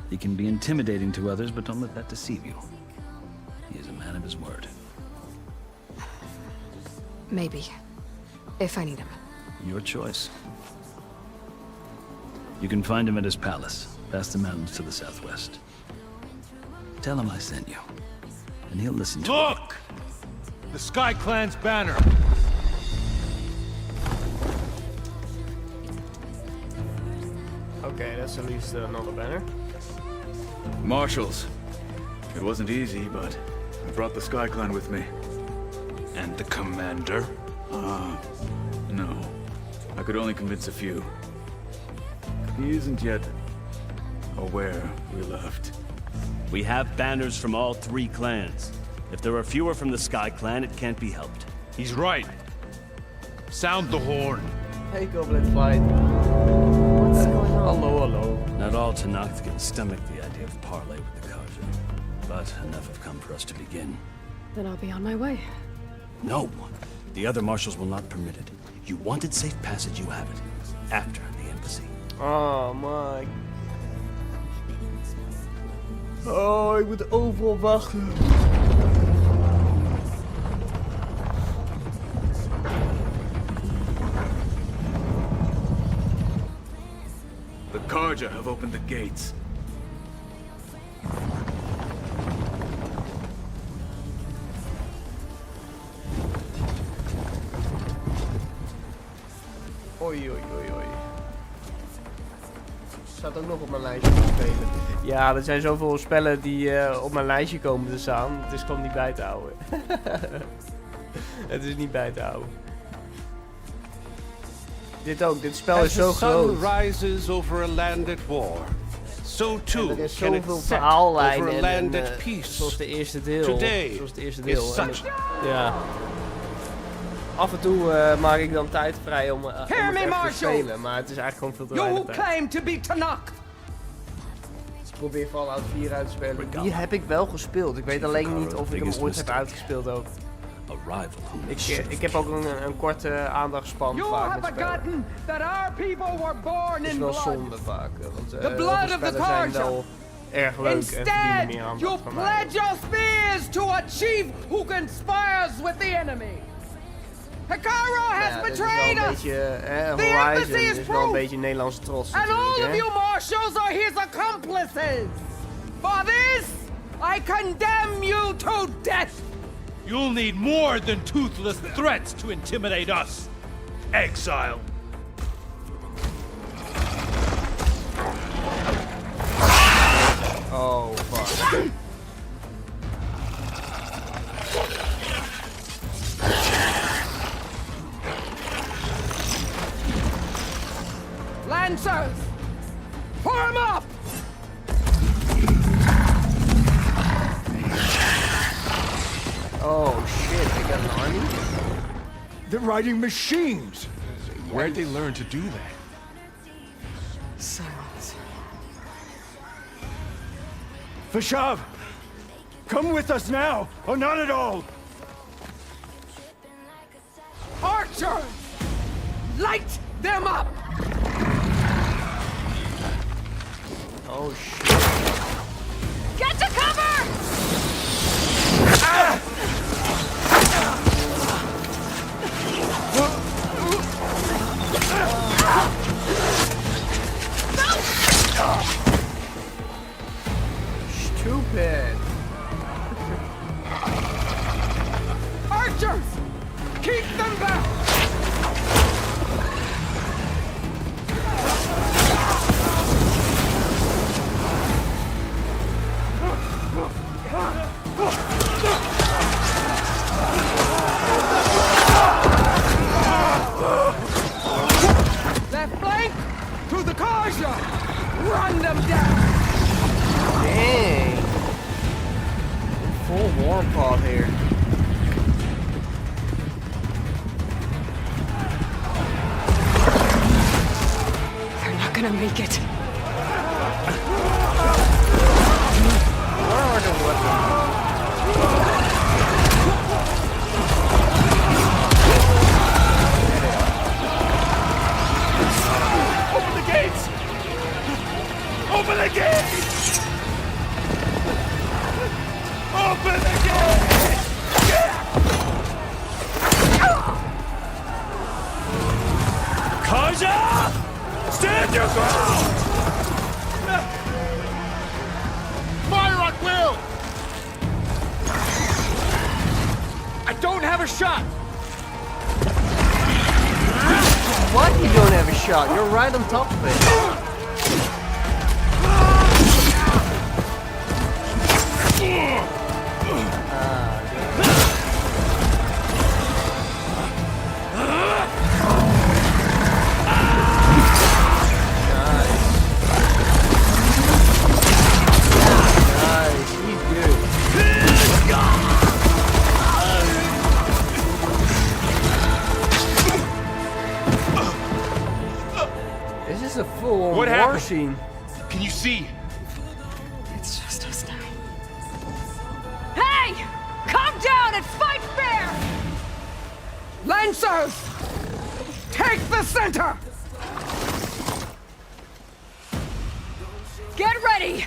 He can be intimidating to others, but don't let that deceive you. He is a man of his word. Maybe. If I need him. Your choice. You can find him at his palace, past the mountains to the southwest. Tell him I sent you, and he'll listen to you. Look! The Sky Clan's banner! Okay, that's at least another banner. Marshals. It wasn't easy, but I brought the Sky Clan with me. And the commander? No. I could only convince a few. He isn't yet aware we left. We have banners from all 3 clans. If there are fewer from the Sky Clan, it can't be helped. He's right. Sound the horn. Hey, Goblin fight. What's going on? Hello. Not all Tanakh can stomach the idea of parley with the Karja, but enough have come for us to begin. Then I'll be on my way. No, the other marshals will not permit it. You wanted safe passage, you have it. After the embassy. Oh my. Oh, ik moet overal wachten. The Karja have opened the gates. Oi. staat ook nog op mijn lijstje te spelen. Ja, er zijn zoveel spellen die op mijn lijstje komen te staan. Het is gewoon niet bij te houden. Het is niet bij te houden. Dit ook, dit spel is zo groot. As the sun rises over a land at war, so too Er is can it zoveel set verhaallijnen over a land en, at peace. zoals de eerste deel. Today Zoals het eerste is deel. such... Ja. Af en toe maak ik dan tijd vrij om het echt te spelen, maar het is eigenlijk gewoon veel te weinig tijd. claim to be Tanakh. Ik probeer Fallout 4 uit te spelen. Die heb ik wel gespeeld. Ik weet alleen niet of ik hem ooit heb uitgespeeld ook. Ik heb ook een korte aandachtspan You vaak have met spellen. forgotten that our people were born Het is in wel blood. zonde vaak, want The heel blood veel of the spellen zijn Karja. wel erg leuk en verdienen Instead, meer you aandacht van mij. pledge your spears to a chief who conspires with the enemy. Hikaru has Ja, dit is wel betrayed een us. beetje, The Horizon embassy is is wel een proof. beetje Nederlandse trots And all natuurlijk, of hè? you marshals are his accomplices. For this, I condemn you to death. You'll need more than toothless threats to intimidate us. Exile. Oh, fuck. Lancers, form up. Oh shit, they got an army? They're riding machines. Where'd they learn to do that? Silence. Vashav, come with us now, or not at all. Archers, light them up. Oh shit. Get to cover! Stupid. Archers, keep them back. Left flank to the Karja. Run them down. Dang. Full warm pod here. They're not gonna make it. Where are the weapons? Open the gates! Open the gates! Open the gates! Kaja! Stand your ground! Fire at will! I don't have a shot! What? You don't have a shot. You're right on top of it. Nice. He's good. This is a full-on What war happened? scene. Can you see? It's just us now. Hey! Calm down and fight fair! Lancers! Take the center! Get ready!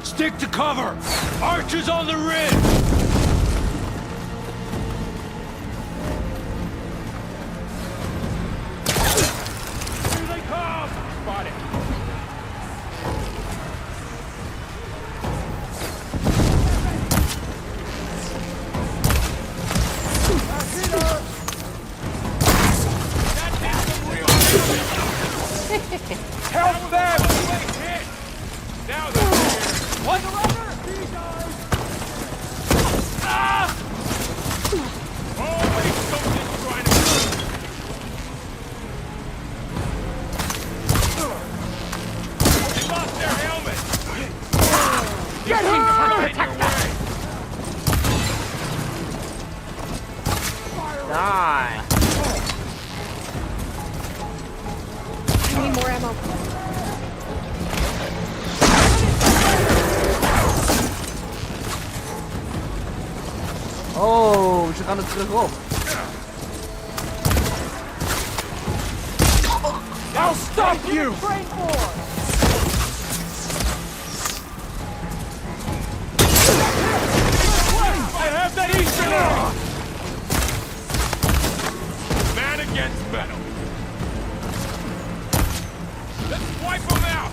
Stick to cover! Archers on the ridge! Here they come! Spot it! Help them! Now they're here. What? Ah! Always something trying to They lost their helmet. Get him! Die. I need more ammo. Oh, ze gaan er terug op. I'll stop you! I have that Eastern egg! Man against metal. Let's wipe them out!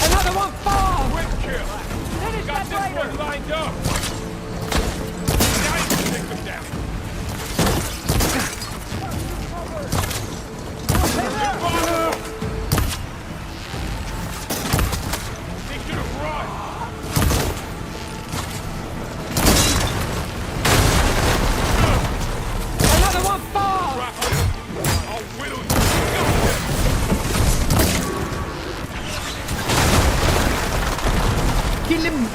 Another one falls! Quick kill! Finish Got that this one lined up! Now you can take them down! Impossible! They should have run! Another one falls! I'll whittle you!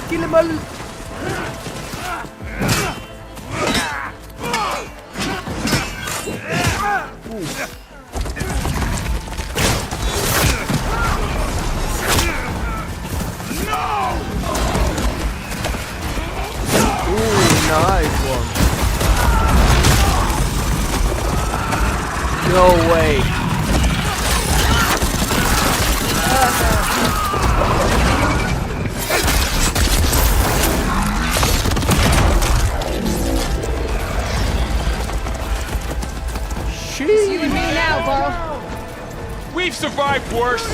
Kill him all. Nice one. No way. You and me now, bro. We've survived worse!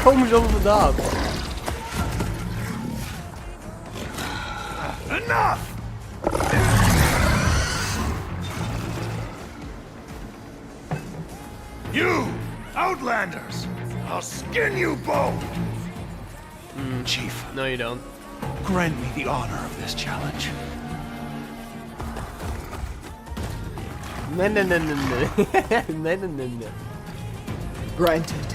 Komen ze allemaal vandaan? Enough! You, Outlanders! I'll skin you both! Chief. No, you don't. Grant me the honor of this challenge. Nee. Nee. Granted.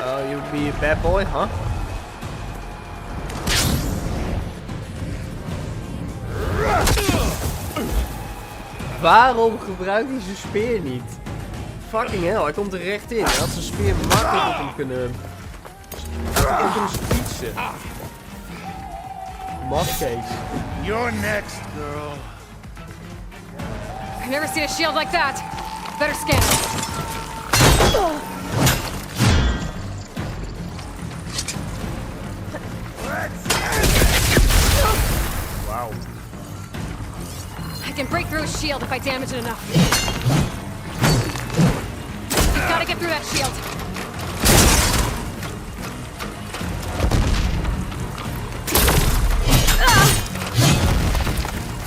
Oh, you would be a bad boy, huh? Waarom gebruikt hij zijn speer niet? Fucking hell, hij komt er recht in. Hij had zijn speer makkelijk op hem kunnen... Hij had hem kunnen fietsen. Mafkees. You're next, girl. I've never seen a shield like that. Better scan it. Wow. I can break through his shield if I damage it enough. Gotta get through that shield.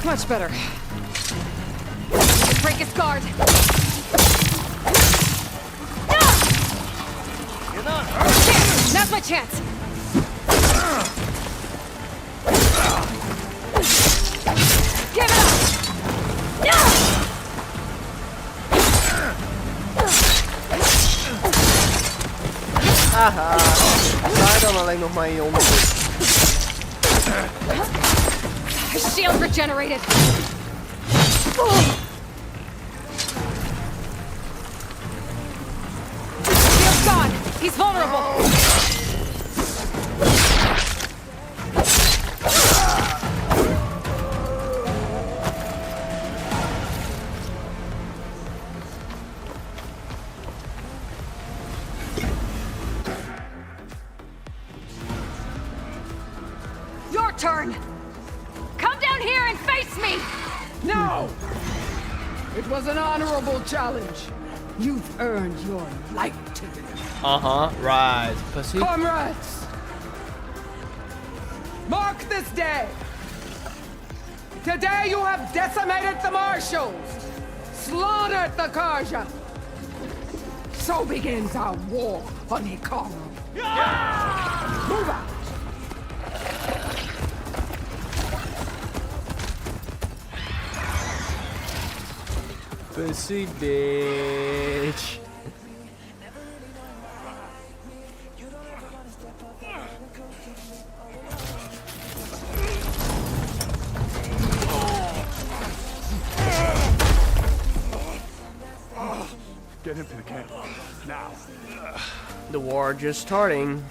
Much better. Just break his guard. Now's my chance. Give it up. Aha. Daar dan alleen nog maar in je onderbroek. Shield regenerated. Shield's gone. He's vulnerable. Your turn. Come down here and face me! No! It was an honorable challenge. You've earned your life today. Right. Pussy. Comrades! Mark this day! Today you have decimated the Marshals, slaughtered the Karja. So begins our war on Hikaru. Move out! Pussy bitch. Get him to the camp. Now. The war just starting.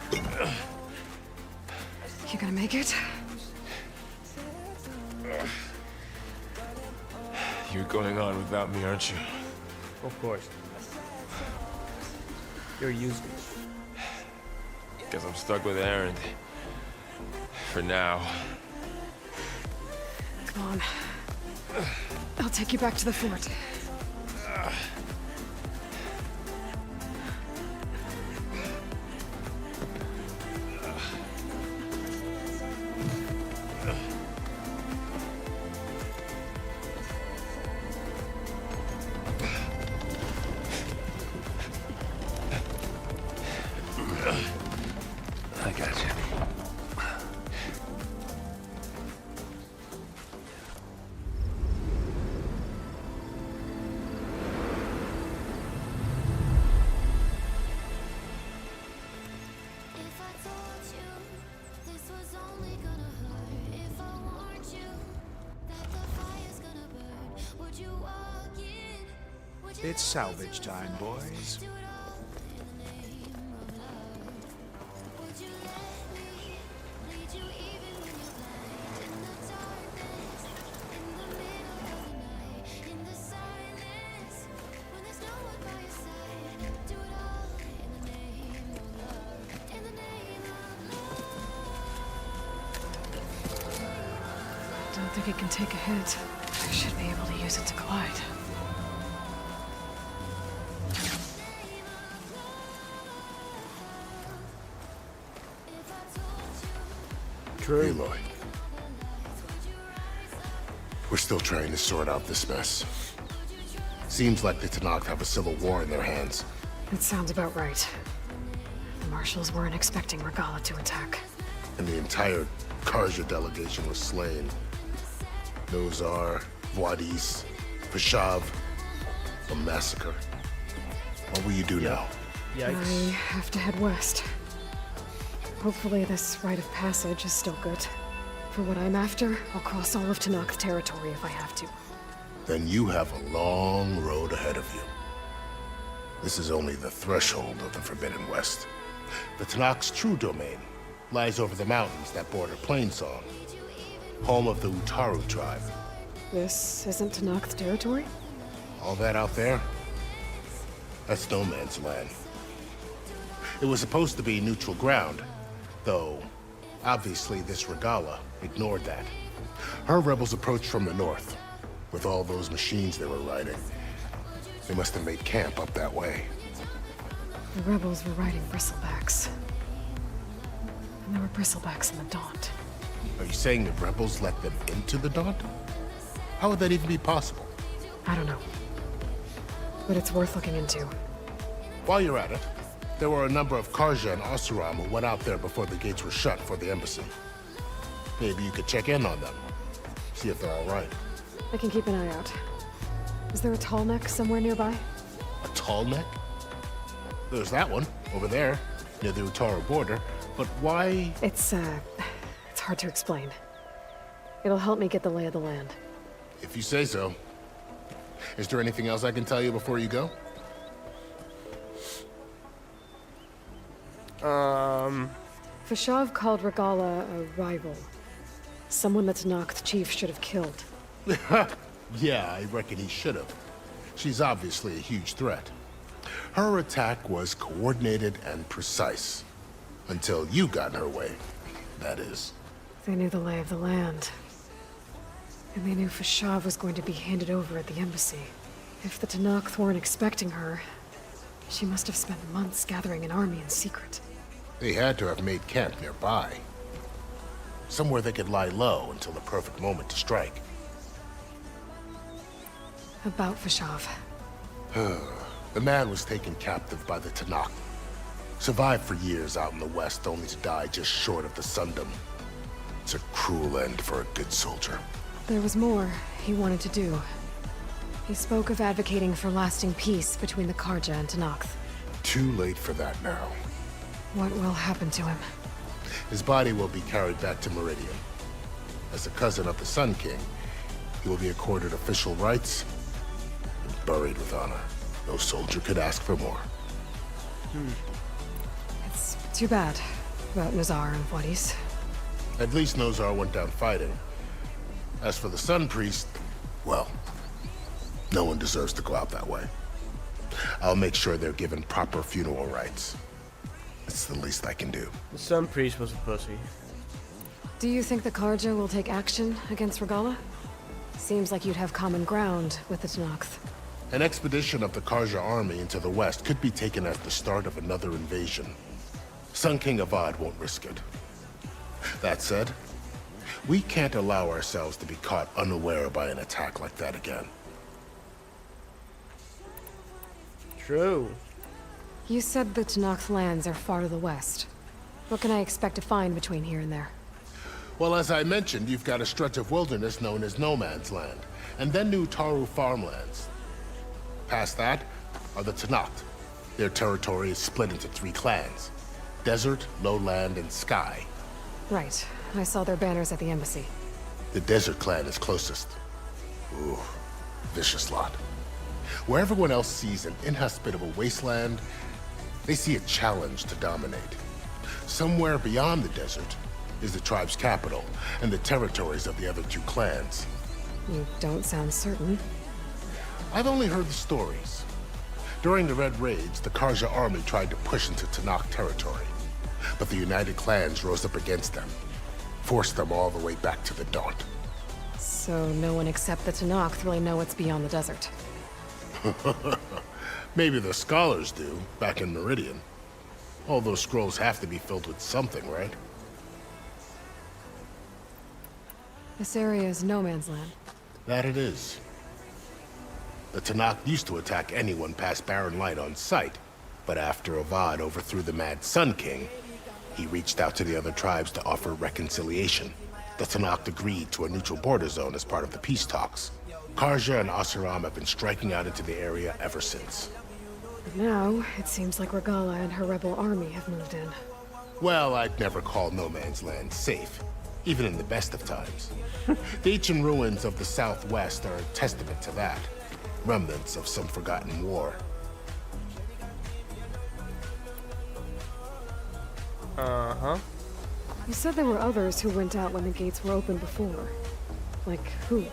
You gonna make it? You're going on without me, aren't you? Of course. You're useless. Guess I'm stuck with Aaron. For now. Come on. I'll take you back to the fort. I got you. If I told you this was only gonna hurt, if I warned you that the fire's gonna burn, would you walk in? Would you It's salvage time, boys. do it all in the name of love? Would you let me lead you even when you're blind? In the darkness, in the middle of the night, in the silence, when there's no one by your side. Do it all in the name of love, in the name of Don't think it can take a hit. I should be able to use it to glide. Aloy. We're still trying to sort out this mess. Seems like the Tenakth have a civil war in their hands. That sounds about right. The Marshals weren't expecting Regala to attack. And the entire Karja delegation was slain. Nozar, Wadis, Vashav, a massacre. What will you do now? I have to head west. Hopefully this rite of passage is still good. For what I'm after, I'll cross all of Tenakth territory if I have to. Then you have a long road ahead of you. This is only the threshold of the Forbidden West. The Tenakth's true domain lies over the mountains that border Plainsong, home of the Utaru tribe. This isn't Tenakth territory? All that out there, That's no man's land. It was supposed to be neutral ground, though obviously this Regala ignored that. Her rebels approached from the north, with all those machines they were riding. They must have made camp up that way. The rebels were riding bristlebacks. And there were bristlebacks in the Daunt. Are you saying the rebels let them into the Daunt? How would that even be possible? I don't know. But it's worth looking into. While you're at it, there were a number of Karja and Oseram who went out there before the gates were shut for the embassy. Maybe you could check in on them. See if they're all right. I can keep an eye out. Is there a tall neck somewhere nearby? A tall neck? There's that one, over there, near the Utaru border. But why? It's hard to explain. It'll help me get the lay of the land. If you say so. Is there anything else I can tell you before you go? Fashav called Regala a rival. Someone that's Noct Chief should have killed. Yeah, I reckon he should have. She's obviously a huge threat. Her attack was coordinated and precise. Until you got in her way, that is. They knew the lay of the land. And they knew Fashav was going to be handed over at the embassy. If the Tenakth weren't expecting her, she must have spent months gathering an army in secret. They had to have made camp nearby. Somewhere they could lie low until the perfect moment to strike. About Fashav. The man was taken captive by the Tenakth. Survived for years out in the west, only to die just short of the Sundom. It's a cruel end for a good soldier. There was more he wanted to do. He spoke of advocating for lasting peace between the Karja and Tenakth. Too late for that now. What will happen to him? His body will be carried back to Meridian. As a cousin of the Sun King, he will be accorded official rights and buried with honor. No soldier could ask for more. It's too bad about Nazar and Wadis. At least Nozar went down fighting. As for the Sun Priest, well, no one deserves to go out that way. I'll make sure they're given proper funeral rites. It's the least I can do. The Sun Priest was a pussy. Do you think the Karja will take action against Regala? Seems like you'd have common ground with the Tenakth. An expedition of the Karja army into the west could be taken as the start of another invasion. Sun King Avad won't risk it. That said, we can't allow ourselves to be caught unaware by an attack like that again. True. You said the Tenakth lands are far to the west. What can I expect to find between here and there? Well, as I mentioned, you've got a stretch of wilderness known as No Man's Land, and then New Taru farmlands. Past that are the Tenakth. Their territory is split into 3 clans: Desert, Lowland, and Sky. Right. I saw their banners at the embassy. The Desert clan is closest. Ooh, vicious lot. Where everyone else sees an inhospitable wasteland, they see a challenge to dominate. Somewhere beyond the desert is the tribe's capital and the territories of the other 2 clans. You don't sound certain. I've only heard the stories. During the Red Raids, the Karja army tried to push into Tenakth territory, but the United Clans rose up against them, forced them all the way back to the Daunt. So no one except the Tenakth really know what's beyond the desert. Maybe the scholars do, back in Meridian. All those scrolls have to be filled with something, right? This area is no man's land. That it is. The Tenakth used to attack anyone past Barren Light on sight, but after Avad overthrew the Mad Sun King, he reached out to the other tribes to offer reconciliation. The Tenakth agreed to a neutral border zone as part of the peace talks. Karja and Oseram have been striking out into the area ever since. But now, it seems like Regala and her rebel army have moved in. Well, I'd never call No Man's Land safe, even in the best of times. The ancient ruins of the Southwest are a testament to that. Remnants of some forgotten war. Uh-huh. You said there were others who went out when the gates were open before. Like who?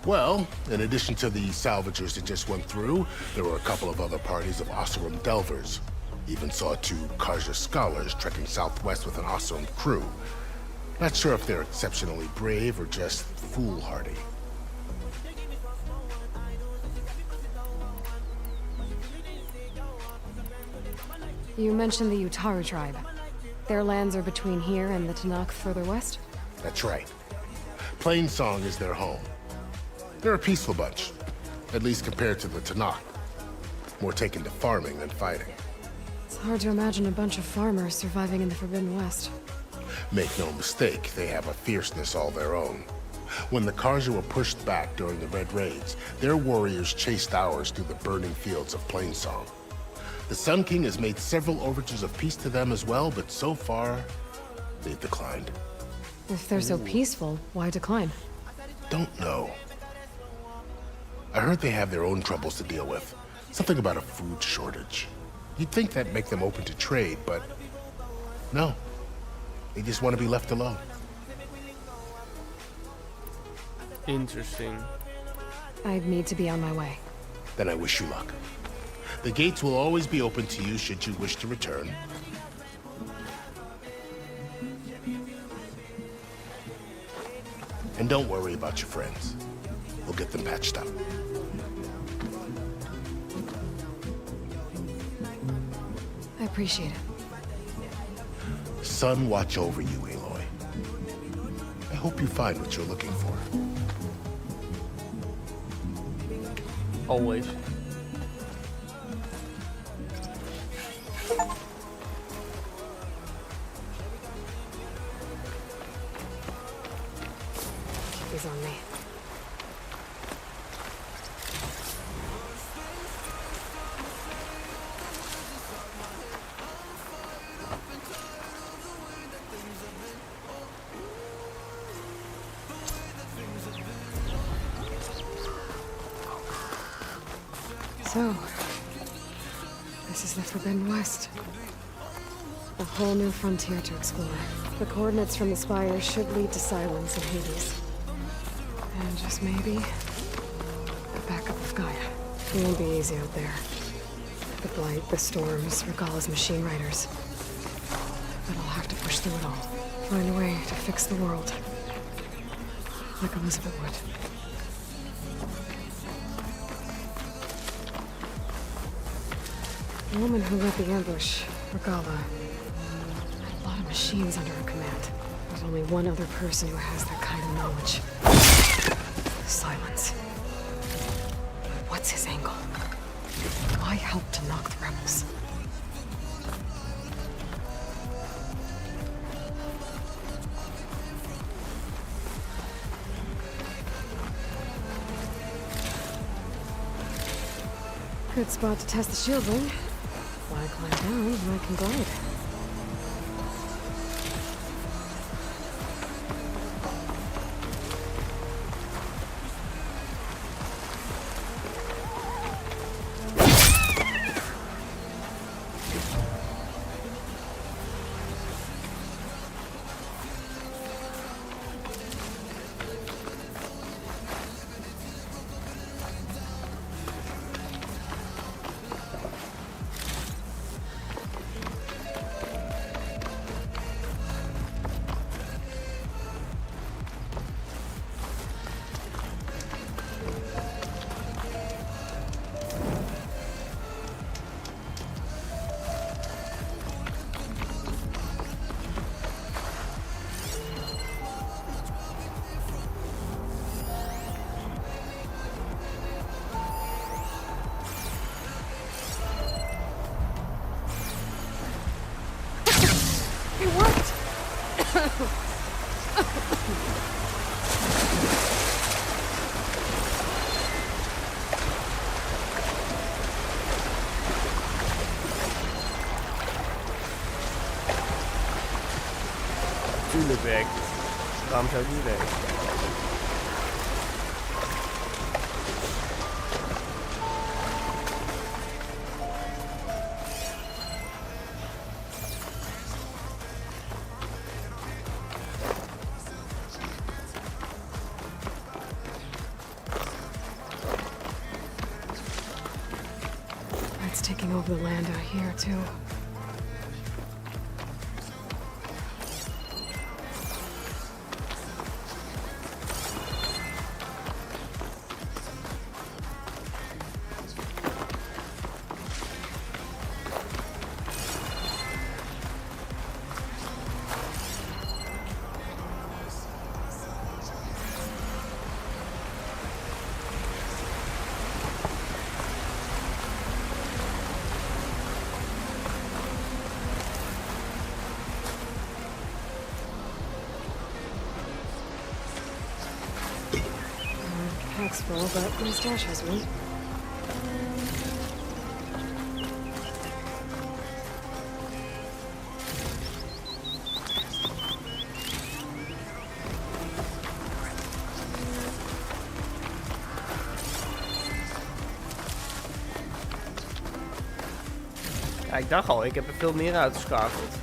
Well, in addition to the salvagers that just went through, there were a couple of other parties of Oseram delvers. Even saw 2 Karja scholars trekking southwest with an Oseram crew. Not sure if they're exceptionally brave or just foolhardy. You mentioned the Utaru tribe. Their lands are between here and the Tanakh further west? That's right. Plainsong is their home. They're a peaceful bunch, at least compared to the Tanakh. More taken to farming than fighting. It's hard to imagine a bunch of farmers surviving in the Forbidden West. Make no mistake, they have a fierceness all their own. When the Karja were pushed back during the Red Raids, their warriors chased ours through the burning fields of Plainsong. The Sun King has made several overtures of peace to them as well, but so far, they've declined. If they're so peaceful, why decline? Don't know. I heard they have their own troubles to deal with. Something about a food shortage. You'd think that'd make them open to trade, but no. They just want to be left alone. Interesting. I'd need to be on my way. Then I wish you luck. The gates will always be open to you should you wish to return. And don't worry about your friends. We'll get them patched up. I appreciate it. Sun watch over you, Aloy. I hope you find what you're looking for. Always. He's on me. So, this is the Forbidden West. A whole new frontier to explore. The coordinates from the spires should lead to Silence and Hades. And just maybe, the backup of Gaia. It won't be easy out there. The Blight, the Storms, Regalla's machine riders. But I'll have to push through it all. Find a way to fix the world. Like Elizabeth would. The woman who led the ambush, Regalla, had a lot of machines under her command. There's only one other person who has that kind of knowledge. Silence. What's his angle? Why help to knock the rebels? Good spot to test the shield ring. Why climb down when I can glide? Tuurlijk werkt het. Waarom zou het niet werken? It's taking over the land out here, too. Pack's full, but my stash has one. Ja, ik dacht al, ik heb er veel meer uitgeschakeld.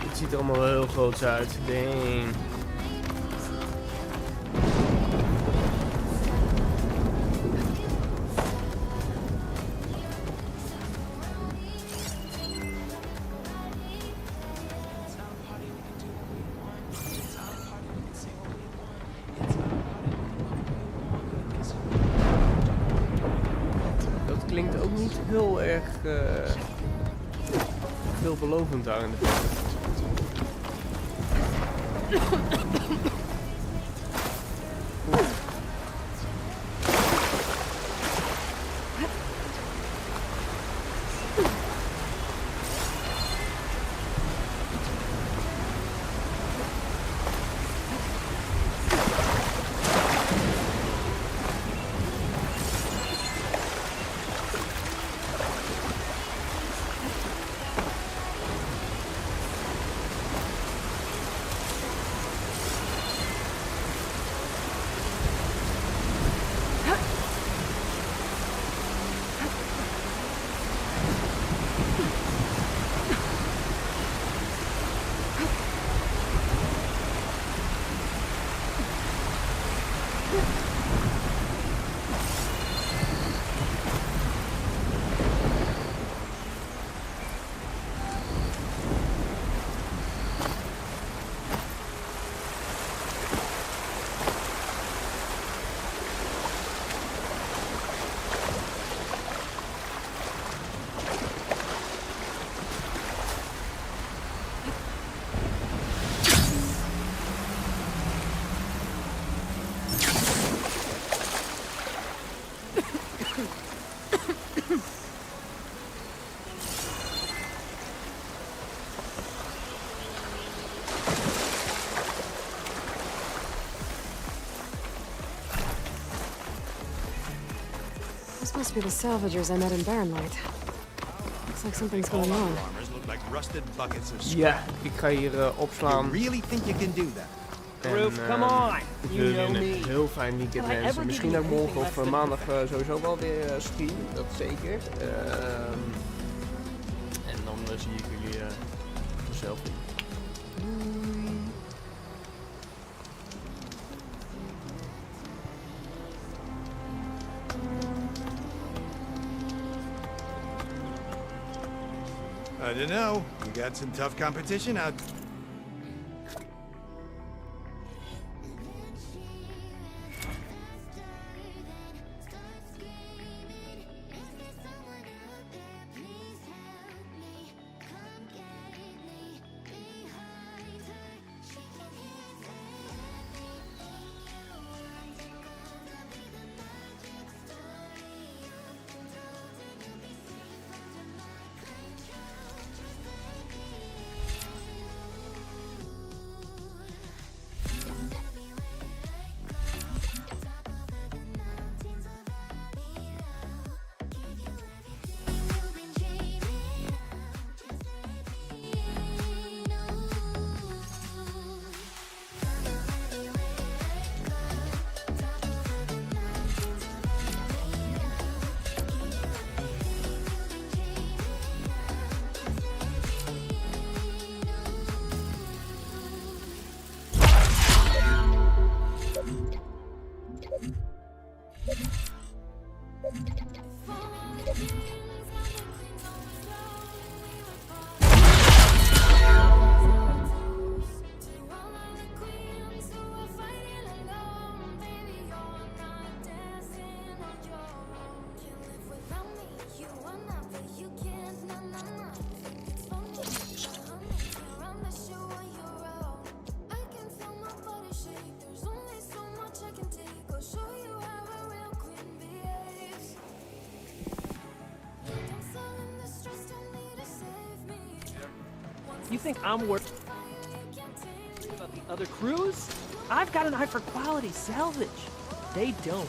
Het ziet er allemaal wel heel groot uit. Dang. Dat klinkt ook niet heel erg veelbelovend daar in de verte. This must be the salvagers I met in Barren Light. Looks like something's going on. Ja, ik ga hier opslaan. Really think you can do that? En, come on. ik You wil know een me. heel fijn weekend wensen. Misschien ook morgen of maandag sowieso wel weer stream, dat zeker. En dan zie ik jullie vanzelf weer. I don't know. You got some tough competition out. You think I'm worried about the other crews? I've got an eye for quality salvage. They don't.